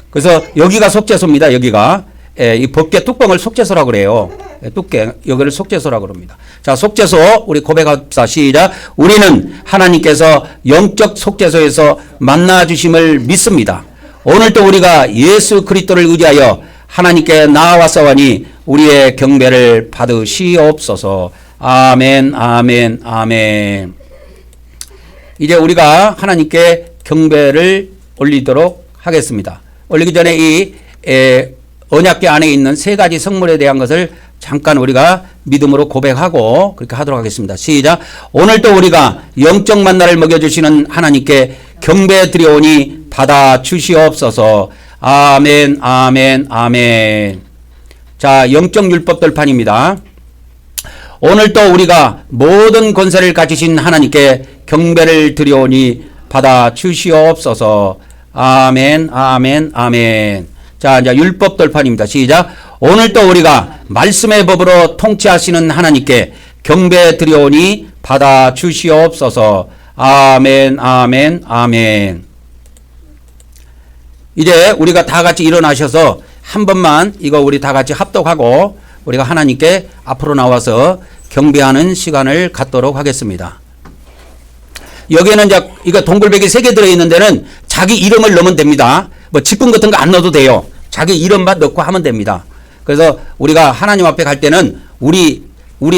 그래서 여기가 속죄소입니다. 여기가. 이 법궤 뚜껑을 속죄소라고 그래요. 뚜껑, 여기를 속죄소라고 그럽니다. 자, 속죄소 우리 고백합시다. 시작. 우리는 하나님께서 영적 속죄소에서 만나주심을 믿습니다. 오늘도 우리가 예수 그리스도를 의지하여 하나님께 나아왔사오니 우리의 경배를 받으시옵소서. 아멘, 아멘, 아멘. 이제 우리가 하나님께 경배를 올리도록 하겠습니다. 올리기 전에 이 언약궤 안에 있는 3가지 성물에 대한 것을 잠깐 우리가 믿음으로 고백하고 그렇게 하도록 하겠습니다. 시작. 오늘도 우리가 영적 만나를 먹여주시는 하나님께 경배 드려오니 받아 주시옵소서. 아멘, 아멘, 아멘. 자, 영적 율법 돌판입니다. 오늘도 우리가 모든 권세를 가지신 하나님께 경배를 드려오니 받아 주시옵소서. 아멘, 아멘, 아멘. 자, 이제 율법 돌판입니다. 시작. 오늘도 우리가 말씀의 법으로 통치하시는 하나님께 경배 드려오니 받아 주시옵소서. 아멘, 아멘, 아멘. 이제 우리가 다 같이 일어나셔서 한 번만 이거 우리 다 같이 합독하고 우리가 하나님께 앞으로 나와서 경배하는 시간을 갖도록 하겠습니다. 여기에는 이제 이거 동글백이 3개 들어있는 데는 자기 이름을 넣으면 됩니다. 뭐 직분 같은 거 안 넣어도 돼요. 자기 이름만 넣고 하면 됩니다. 그래서 우리가 하나님 앞에 갈 때는 우리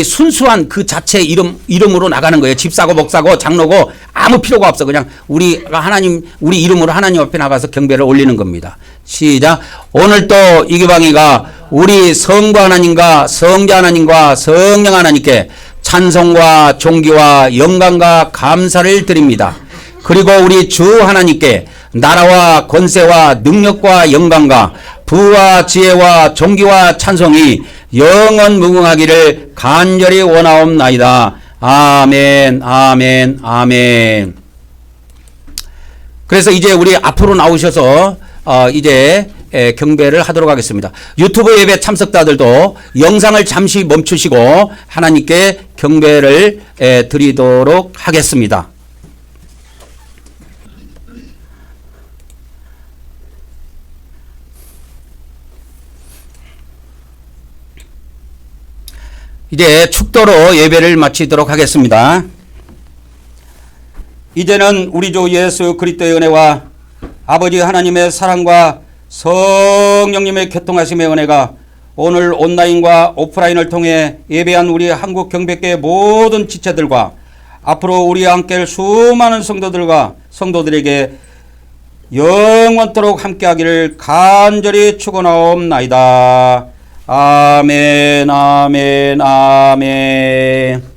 순수한 그 자체 이름으로 나가는 거예요. 집사고 목사고 장로고 아무 필요가 없어. 그냥 우리가 우리 이름으로 하나님 앞에 나가서 경배를 올리는 겁니다. 시작. 오늘 또 이기방이가 우리 성부 하나님과 성자 하나님과 성령 하나님께 찬송과 존귀와 영광과 감사를 드립니다. 그리고 우리 주 하나님께 나라와 권세와 능력과 영광과 부와 지혜와 존귀와 찬송이 영원 무궁하기를 간절히 원하옵나이다. 아멘, 아멘, 아멘. 그래서 이제 우리 앞으로 나오셔서 이제 경배를 하도록 하겠습니다. 유튜브 예배 참석자들도 영상을 잠시 멈추시고 하나님께 경배를 드리도록 하겠습니다. 이제 축도로 예배를 마치도록 하겠습니다. 이제는 우리 주 예수 그리스도의 은혜와 아버지 하나님의 사랑과 성령님의 교통하심의 은혜가 오늘 온라인과 오프라인을 통해 예배한 우리 한국 경배교회 모든 지체들과 앞으로 우리와 함께할 수많은 성도들에게 영원토록 함께하기를 간절히 축원하옵나이다. 아멘, 아멘, 아멘.